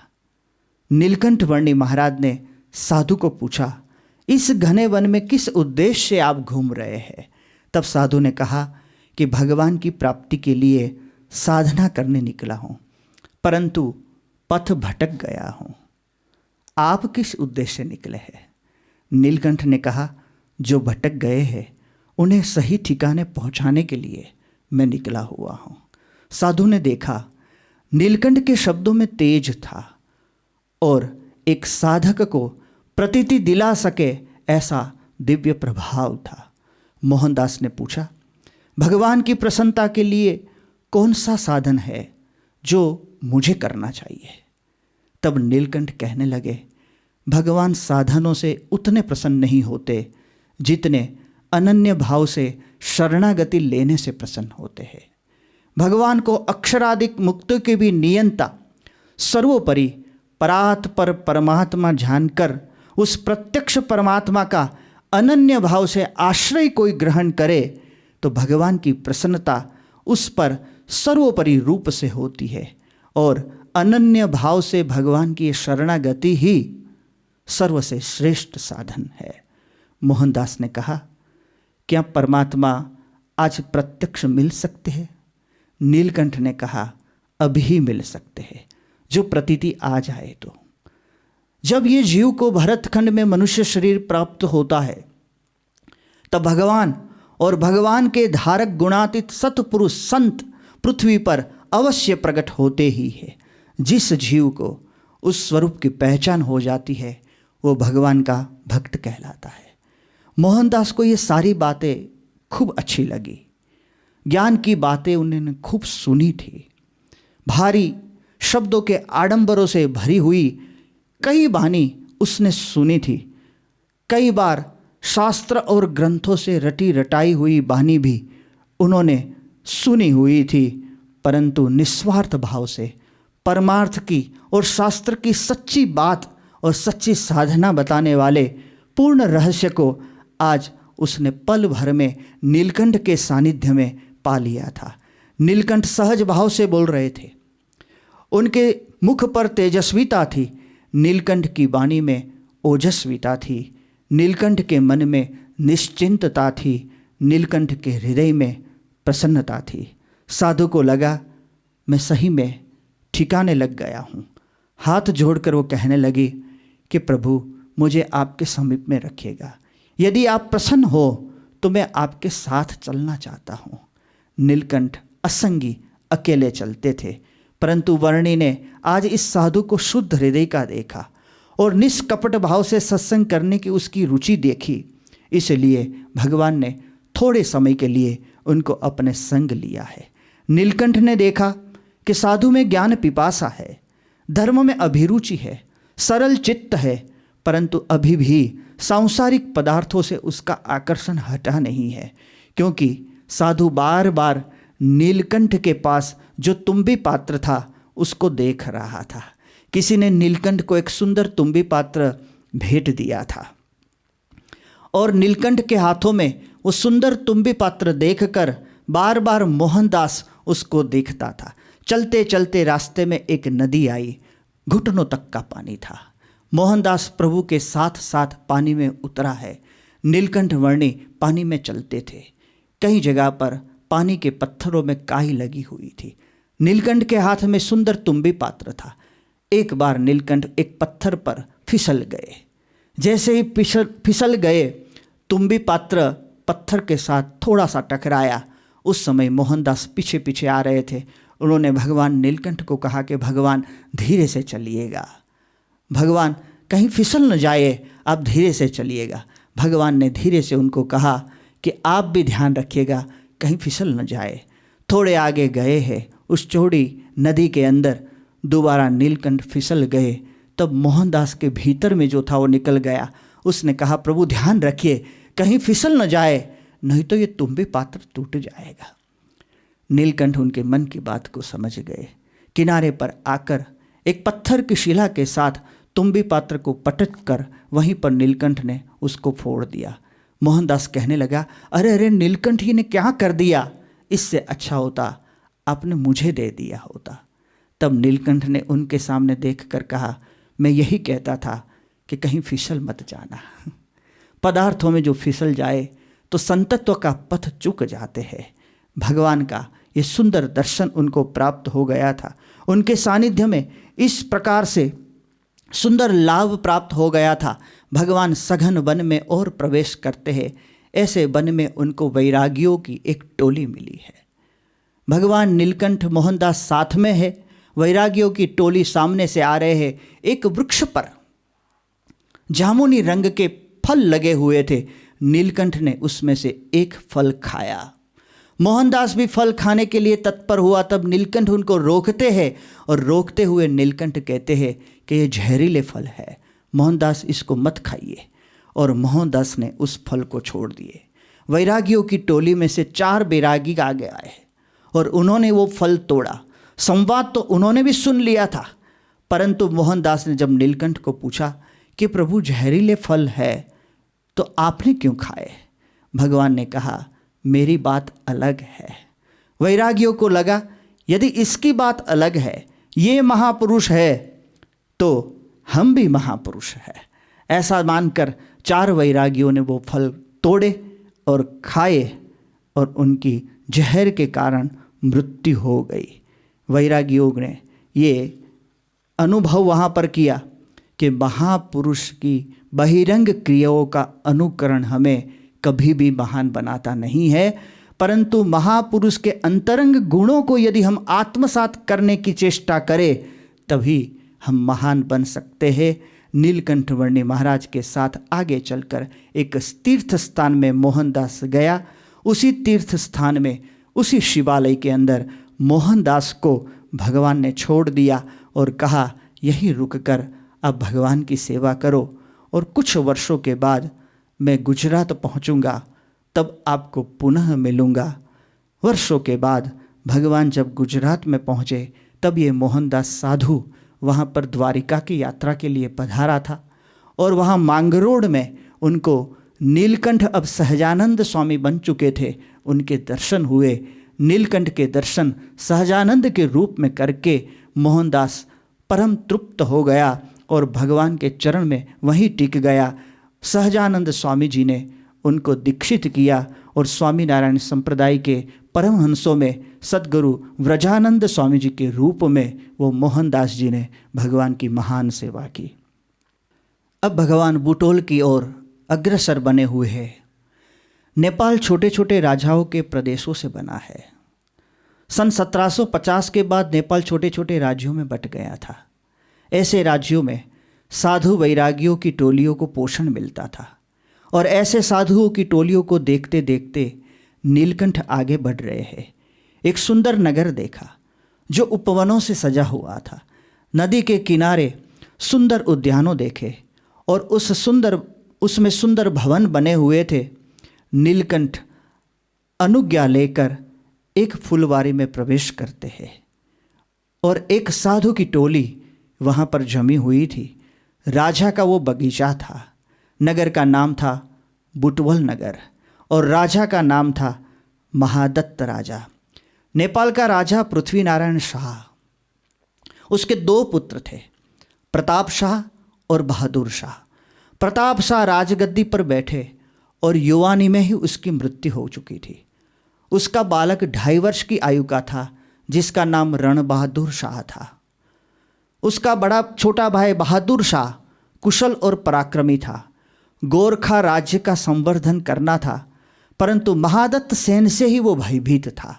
[SPEAKER 2] नीलकंठ वर्णी महाराज ने साधु को पूछा, इस घने वन में किस उद्देश्य से आप घूम रहे हैं? तब साधु ने कहा कि भगवान की प्राप्ति के लिए साधना करने निकला हूँ, परंतु पथ भटक गया हूँ। आप किस उद्देश्य से निकले हैं? नीलकंठ ने कहा, जो भटक गए हैं उन्हें सही ठिकाने पहुँचाने के लिए मैं निकला हुआ हूँ। साधु ने देखा नीलकंठ के शब्दों में तेज था और एक साधक को प्रतीति दिला सके ऐसा दिव्य प्रभाव था। मोहनदास ने पूछा, भगवान की प्रसन्नता के लिए कौन सा साधन है जो मुझे करना चाहिए? तब नीलकंठ कहने लगे, भगवान साधनों से उतने प्रसन्न नहीं होते जितने अनन्य भाव से शरणागति लेने से प्रसन्न होते हैं। भगवान को अक्षराधिक मुक्ति के भी नियंता, सर्वोपरि परात पर परमात्मा जानकर उस प्रत्यक्ष परमात्मा का अनन्य भाव से आश्रय कोई ग्रहण करे तो भगवान की प्रसन्नता उस पर सर्वोपरि रूप से होती है और अनन्य भाव से भगवान की शरणागति ही सर्व से श्रेष्ठ साधन है। मोहनदास ने कहा, क्या परमात्मा आज प्रत्यक्ष मिल सकते हैं? नीलकंठ ने कहा, अभी मिल सकते हैं, जो प्रतीति आ जाए तो। जब ये जीव को भरतखंड में मनुष्य शरीर प्राप्त होता है तब भगवान और भगवान के धारक गुणातीत सतपुरुष संत पृथ्वी पर अवश्य प्रकट होते ही है। जिस जीव को उस स्वरूप की पहचान हो जाती है वो भगवान का भक्त कहलाता है। मोहनदास को ये सारी बातें खूब अच्छी लगी। ज्ञान की बातें उन्होंने खूब सुनी थी। भारी शब्दों के आडंबरों से भरी हुई कई वाणी उसने सुनी थी। कई बार शास्त्र और ग्रंथों से रटी रटाई हुई वाणी भी उन्होंने सुनी हुई थी, परंतु निस्वार्थ भाव से परमार्थ की और शास्त्र की सच्ची बात और सच्ची साधना बताने वाले पूर्ण रहस्य को आज उसने पल भर में नीलकंठ के सानिध्य में पा लिया था। नीलकंठ सहज भाव से बोल रहे थे, उनके मुख पर तेजस्विता थी, नीलकंठ की वाणी में ओजस्विता थी, नीलकंठ के मन में निश्चिंतता थी, नीलकंठ के हृदय में प्रसन्नता थी। साधु को लगा मैं सही में ठिकाने लग गया हूँ। हाथ जोड़कर वो कहने लगी कि प्रभु मुझे आपके समीप में रखिएगा, यदि आप प्रसन्न हो तो मैं आपके साथ चलना चाहता हूँ। नीलकंठ असंगी अकेले चलते थे, परंतु वर्णी ने आज इस साधु को शुद्ध हृदय का देखा और निष्कपट भाव से सत्संग करने की उसकी रुचि देखी। इसलिए भगवान ने थोड़े समय के लिए उनको अपने संग लिया है। नीलकंठ ने देखा कि साधु में ज्ञान पिपासा है, धर्म में अभिरुचि है, सरल चित्त है, परंतु अभी भी सांसारिक पदार्थों से उसका आकर्षण हटा नहीं है, क्योंकि साधु बार बार नीलकंठ के पास जो तुम्बी पात्र था उसको देख रहा था। किसी ने नीलकंठ को एक सुंदर तुम्बी पात्र भेंट दिया था और नीलकंठ के हाथों में वो सुंदर तुम्बी पात्र देखकर बार बार मोहनदास उसको देखता था। चलते चलते रास्ते में एक नदी आई, घुटनों तक का पानी था। मोहनदास प्रभु के साथ साथ पानी में उतरा है। नीलकंठ वर्णी पानी में चलते थे। कई जगह पर पानी के पत्थरों में काई लगी हुई थी। नीलकंठ के हाथ में सुंदर तुम्बी पात्र था। एक बार नीलकंठ एक पत्थर पर फिसल गए। जैसे ही फिसल गए, तुम्बी पात्र पत्थर के साथ थोड़ा सा टकराया। उस समय मोहनदास पीछे पीछे आ रहे थे। उन्होंने भगवान नीलकंठ को कहा कि भगवान धीरे से चलिएगा, भगवान कहीं फिसल न जाए, आप धीरे से चलिएगा। भगवान ने धीरे से उनको कहा कि आप भी ध्यान रखिएगा, कहीं फिसल न जाए। थोड़े आगे गए हैं, उस चौड़ी नदी के अंदर दोबारा नीलकंठ फिसल गए। तब मोहनदास के भीतर में जो था वो निकल गया। उसने कहा प्रभु ध्यान रखिए, कहीं फिसल न जाए, नहीं तो ये तुम्बी पात्र टूट जाएगा। नीलकंठ उनके मन की बात को समझ गए। किनारे पर आकर एक पत्थर की शिला के साथ तुम्बी पात्र को पटक कर वहीं पर नीलकंठ ने उसको फोड़ दिया। मोहनदास कहने लगा, अरे अरे नीलकंठ जी ने क्या कर दिया, इससे अच्छा होता आपने मुझे दे दिया होता। तब नीलकंठ ने उनके सामने देखकर कहा, मैं यही कहता था कि कहीं फिसल मत जाना। पदार्थों में जो फिसल जाए तो संतत्व का पथ चूक जाते हैं। भगवान का ये सुंदर दर्शन उनको प्राप्त हो गया था। उनके सानिध्य में इस प्रकार से सुंदर लाभ प्राप्त हो गया था। भगवान सघन वन में और प्रवेश करते हैं। ऐसे वन में उनको वैरागियों की एक टोली मिली है। भगवान नीलकंठ मोहनदास साथ में है, वैरागियों की टोली सामने से आ रहे हैं। एक वृक्ष पर जामुनी रंग के फल लगे हुए थे। नीलकंठ ने उसमें से एक फल खाया। मोहनदास भी फल खाने के लिए तत्पर हुआ। तब नीलकंठ उनको रोकते हैं और रोकते हुए नीलकंठ कहते हैं कि ये जहरीले फल है, मोहनदास इसको मत खाइए। और मोहनदास ने उस फल को छोड़ दिए। वैरागियों की टोली में से 4 बैरागी आगे आए और उन्होंने वो फल तोड़ा। संवाद तो उन्होंने भी सुन लिया था, परंतु मोहनदास ने जब नीलकंठ को पूछा कि प्रभु जहरीले फल है तो आपने क्यों खाए, भगवान ने कहा मेरी बात अलग है। वैरागियों को लगा यदि इसकी बात अलग है, ये महापुरुष है, तो हम भी महापुरुष है। ऐसा मानकर 4 वैरागियों ने वो फल तोड़े और खाए और उनकी जहर के कारण मृत्यु हो गई। वैरागियों ने ये अनुभव वहाँ पर किया कि महापुरुष की बहिरंग क्रियाओं का अनुकरण हमें कभी भी महान बनाता नहीं है, परंतु महापुरुष के अंतरंग गुणों को यदि हम आत्मसात करने की चेष्टा करें तभी हम महान बन सकते हैं। नीलकंठ वर्णी महाराज के साथ आगे चलकर एक तीर्थ स्थान में मोहनदास गया। उसी तीर्थ स्थान में, उसी शिवालय के अंदर मोहनदास को भगवान ने छोड़ दिया और कहा यहीं रुककर अब भगवान की सेवा करो और कुछ वर्षों के बाद मैं गुजरात पहुंचूंगा, तब आपको पुनः मिलूंगा। वर्षों के बाद भगवान जब गुजरात में पहुँचे तब ये मोहनदास साधु वहाँ पर द्वारिका की यात्रा के लिए पधारा था और वहाँ मांगरोड़ में उनको नीलकंठ अब सहजानंद स्वामी बन चुके थे, उनके दर्शन हुए। नीलकंठ के दर्शन सहजानंद के रूप में करके मोहनदास परम तृप्त हो गया और भगवान के चरण में वहीं टिक गया। सहजानंद स्वामी जी ने उनको दीक्षित किया और स्वामीनारायण संप्रदाय के परमहंसों में सद्गुरु व्रजानंद स्वामी जी के रूप में वो मोहनदास जी ने भगवान की महान सेवा की। अब भगवान बुटोल की ओर अग्रसर बने हुए हैं। नेपाल छोटे छोटे राजाओं के प्रदेशों से बना है। सन 1750 के बाद नेपाल छोटे छोटे राज्यों में बंट गया था। ऐसे राज्यों में साधु वैरागियों की टोलियों को पोषण मिलता था और ऐसे साधुओं की टोलियों को देखते देखते नीलकंठ आगे बढ़ रहे हैं। एक सुंदर नगर देखा जो उपवनों से सजा हुआ था। नदी के किनारे सुंदर उद्यानों देखे और उसमें सुंदर भवन बने हुए थे। नीलकंठ अनुज्ञा लेकर एक फुलवारी में प्रवेश करते हैं और एक साधु की टोली वहाँ पर जमी हुई थी। राजा का वो बगीचा था। नगर का नाम था बुटवल नगर और राजा का नाम था महादत्त राजा। नेपाल का राजा पृथ्वीनारायण शाह, उसके 2 पुत्र थे, प्रताप शाह और बहादुर शाह। प्रताप शाह राजगद्दी पर बैठे और युवानी में ही उसकी मृत्यु हो चुकी थी। उसका बालक 2.5 वर्ष की आयु का था जिसका नाम रण बहादुर शाह था। उसका बड़ा छोटा भाई बहादुर शाह कुशल और पराक्रमी था। गोरखा राज्य का संवर्धन करना था, परंतु महादत्त सेन से ही वो भयभीत था।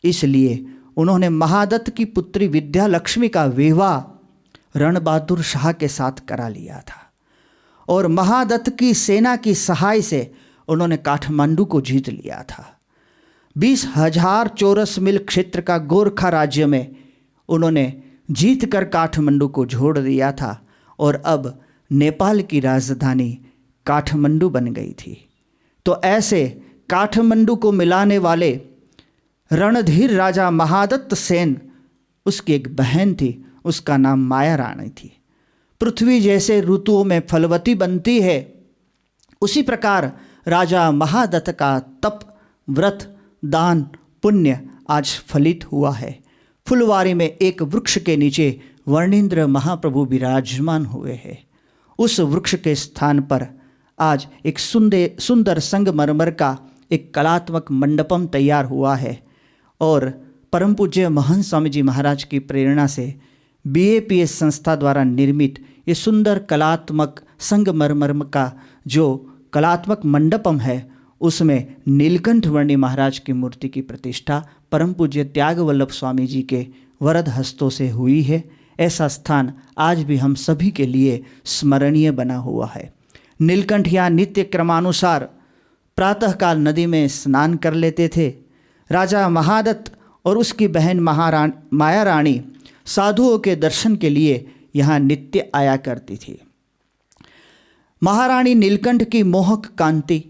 [SPEAKER 2] इसलिए उन्होंने महादत्त की पुत्री विद्या लक्ष्मी का विवाह रण बहादुर शाह के साथ करा लिया था और महादत्त की सेना की सहाय से उन्होंने काठमांडू को जीत लिया था। 20,000 चौरस मील क्षेत्र का गोरखा राज्य में उन्होंने जीत कर काठमांडू को जोड़ दिया था और अब नेपाल की राजधानी काठमांडू बन गई थी। तो ऐसे काठमांडू को मिलाने वाले रणधीर राजा महादत्त सेन, उसकी एक बहन थी, उसका नाम माया रानी थी। पृथ्वी जैसे ऋतुओं में फलवती बनती है, उसी प्रकार राजा महादत्त का तप, व्रत, दान, पुण्य आज फलित हुआ है। फुलवारी में एक वृक्ष के नीचे वर्णींद्र महाप्रभु विराजमान हुए हैं। उस वृक्ष के स्थान पर आज एक सुंदर संगमरमर का एक कलात्मक मंडपम तैयार हुआ है और परम पूज्य महंत स्वामी जी महाराज की प्रेरणा से BAPS संस्था द्वारा निर्मित ये सुंदर कलात्मक संगमरमर का जो कलात्मक मंडपम है उसमें नीलकंठ वर्णी महाराज की मूर्ति की प्रतिष्ठा परम पूज्य त्याग वल्लभ स्वामी जी के वरद हस्तों से हुई है। ऐसा स्थान आज भी हम सभी के लिए स्मरणीय बना हुआ है। नीलकंठ यहाँ नित्य क्रमानुसार प्रातःकाल नदी में स्नान कर लेते थे। राजा महादत्त और उसकी बहन माया रानी साधुओं के दर्शन के लिए यहाँ नित्य आया करती थी। महारानी नीलकंठ की मोहक कांति,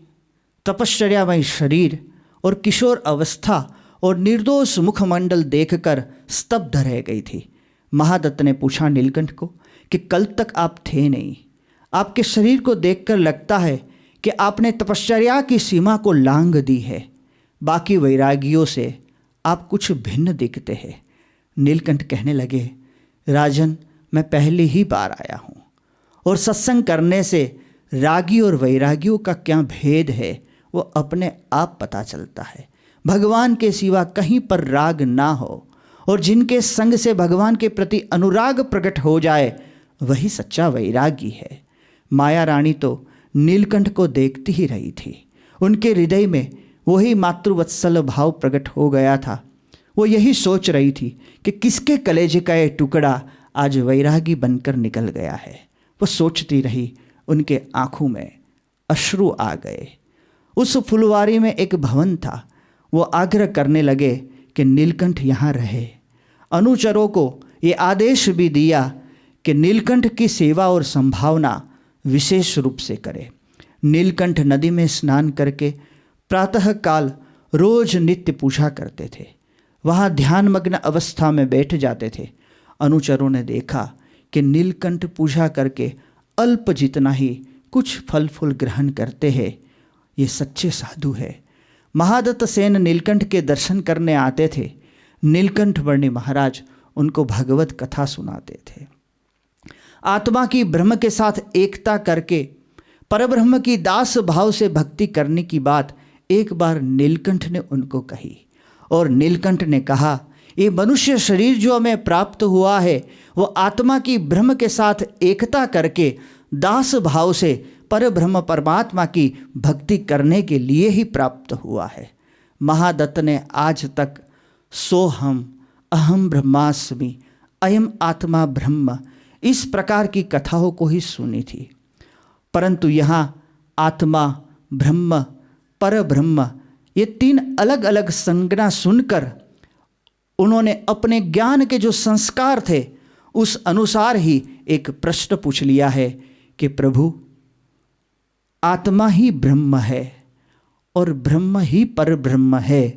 [SPEAKER 2] तपश्चर्यामय शरीर और किशोर अवस्था और निर्दोष मुखमंडल देखकर स्तब्ध रह गई थी। महादत्त ने पूछा नीलकंठ को कि कल तक आप थे नहीं, आपके शरीर को देखकर लगता है कि आपने तपश्चर्या की सीमा को लांघ दी है, बाकी वैरागियों से आप कुछ भिन्न दिखते हैं। नीलकंठ कहने लगे, राजन, मैं पहली ही बार आया हूँ और सत्संग करने से रागी और वैरागियों का क्या भेद है वो अपने आप पता चलता है। भगवान के सिवा कहीं पर राग ना हो और जिनके संग से भगवान के प्रति अनुराग प्रकट हो जाए वही सच्चा वैरागी है। माया रानी तो नीलकंठ को देखती ही रही थी। उनके हृदय में वही मातृवत्सल भाव प्रकट हो गया था। वो यही सोच रही थी कि किसके कलेजे का ये टुकड़ा आज वैरागी बनकर निकल गया है। वो सोचती रही, उनके आंखों में अश्रु आ गए। उस फुलवारी में एक भवन था। वो आग्रह करने लगे कि नीलकंठ यहाँ रहे। अनुचरों को ये आदेश भी दिया कि नीलकंठ की सेवा और संभावना विशेष रूप से करे। नीलकंठ नदी में स्नान करके प्रातःकाल रोज नित्य पूजा करते थे। वहाँ ध्यानमग्न अवस्था में बैठ जाते थे। अनुचरों ने देखा कि नीलकंठ पूजा करके अल्प जितना ही कुछ फल फूल ग्रहण करते हैं। ये सच्चे साधु है। महादत्त सेन नीलकंठ के दर्शन करने आते थे। नीलकंठ वर्णी महाराज उनको भगवत कथा सुनाते थे। आत्मा की ब्रह्म के साथ एकता करके परब्रह्म की दास भाव से भक्ति करने की बात एक बार नीलकंठ ने उनको कही और नीलकंठ ने कहा, ये मनुष्य शरीर जो हमें प्राप्त हुआ है वो आत्मा की ब्रह्म के साथ एकता करके दास भाव से परब्रह्म परमात्मा की भक्ति करने के लिए ही प्राप्त हुआ है। महादत्त ने आज तक सोहम अहम ब्रह्मास्मि अयम आत्मा ब्रह्म इस प्रकार की कथाओं को ही सुनी थी, परंतु यहाँ आत्मा, ब्रह्म, परब्रह्म ये तीन अलग अलग संज्ञा सुनकर उन्होंने अपने ज्ञान के जो संस्कार थे उस अनुसार ही एक प्रश्न पूछ लिया है कि प्रभु, आत्मा ही ब्रह्म है और ब्रह्म ही परब्रह्म है,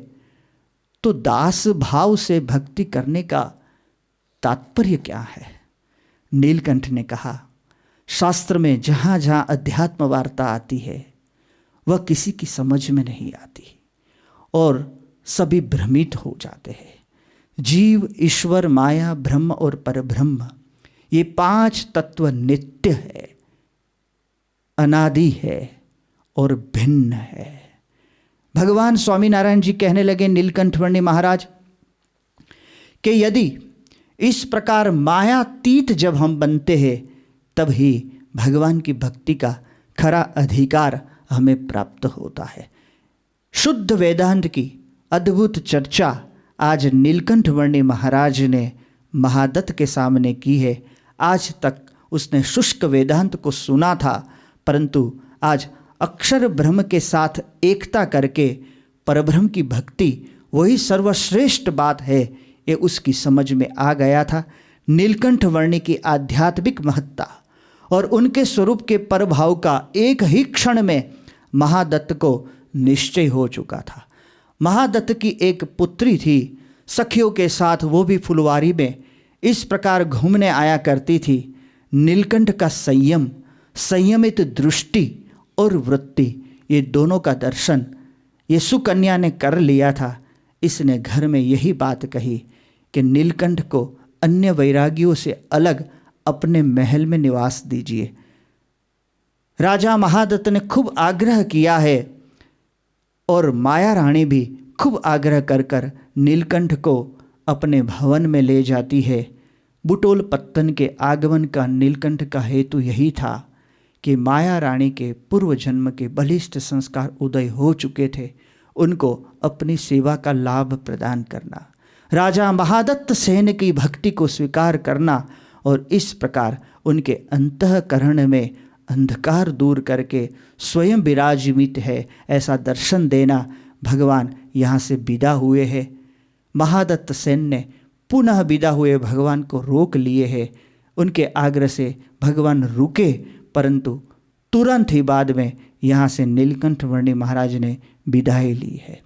[SPEAKER 2] तो दास भाव से भक्ति करने का तात्पर्य क्या है? नीलकंठ ने कहा, शास्त्र में जहाँ जहाँ अध्यात्म वार्ता आती है वह किसी की समझ में नहीं आती और सभी भ्रमित हो जाते हैं। जीव, ईश्वर, माया, ब्रह्म और परब्रह्म ये पांच तत्व नित्य है, अनादि है और भिन्न है। भगवान स्वामीनारायण जी कहने लगे नीलकंठ वर्णी महाराज कि यदि इस प्रकार मायातीत जब हम बनते हैं तब ही भगवान की भक्ति का खरा अधिकार हमें प्राप्त होता है। शुद्ध वेदांत की अद्भुत चर्चा आज नीलकंठ वर्णी महाराज ने महादत्त के सामने की है। आज तक उसने शुष्क वेदांत को सुना था, परंतु आज अक्षर ब्रह्म के साथ एकता करके परब्रह्म की भक्ति वही सर्वश्रेष्ठ बात है, ये उसकी समझ में आ गया था। नीलकंठ वर्णी की आध्यात्मिक महत्ता और उनके स्वरूप के परभाव का एक ही क्षण में महादत्त को निश्चय हो चुका था। महादत्त की एक पुत्री थी, सखियों के साथ वो भी फुलवारी में इस प्रकार घूमने आया करती थी। नीलकंठ का संयम, संयमित दृष्टि और वृत्ति, ये दोनों का दर्शन ये सुकन्या ने कर लिया था। इसने घर में यही बात कही कि नीलकंठ को अन्य वैरागियों से अलग अपने महल में निवास दीजिए। राजा महादत्त ने खूब आग्रह किया है और माया रानी भी खूब आग्रह कर कर नीलकंठ को अपने भवन में ले जाती है। बुटोल पत्तन के आगमन का नीलकंठ का हेतु यही था कि माया रानी के पूर्व जन्म के बलिष्ठ संस्कार उदय हो चुके थे, उनको अपनी सेवा का लाभ प्रदान करना, राजा महादत्त सेन की भक्ति को स्वीकार करना और इस प्रकार उनके अंतःकरण में अंधकार दूर करके स्वयं विराजित है ऐसा दर्शन देना। भगवान यहाँ से विदा हुए हैं। महादत्त सेन ने पुनः विदा हुए भगवान को रोक लिए हैं। उनके आग्रह से भगवान रुके, परंतु तुरंत ही बाद में यहाँ से नीलकंठ वर्णी महाराज ने विदाई ली है।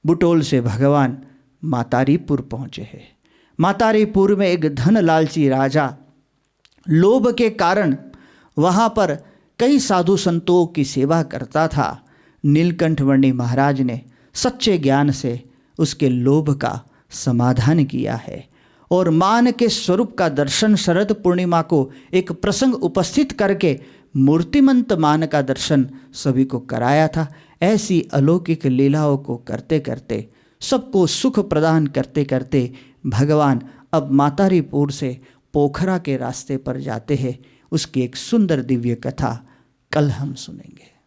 [SPEAKER 2] बुटोल से भगवान मातारीपुर पहुँचे हैं। मातारीपुर में एक धन लालची राजा लोभ के कारण वहाँ पर कई साधु संतों की सेवा करता था। नीलकंठ वर्णी महाराज ने सच्चे ज्ञान से उसके लोभ का समाधान किया है और मान के स्वरूप का दर्शन शरद पूर्णिमा को एक प्रसंग उपस्थित करके मूर्तिमंत मान का दर्शन सभी को कराया था। ऐसी अलौकिक लीलाओं को करते करते, सबको सुख प्रदान करते करते भगवान अब मातारीपुर से पोखरा के रास्ते पर जाते हैं। उसकी एक सुंदर दिव्य कथा कल हम सुनेंगे।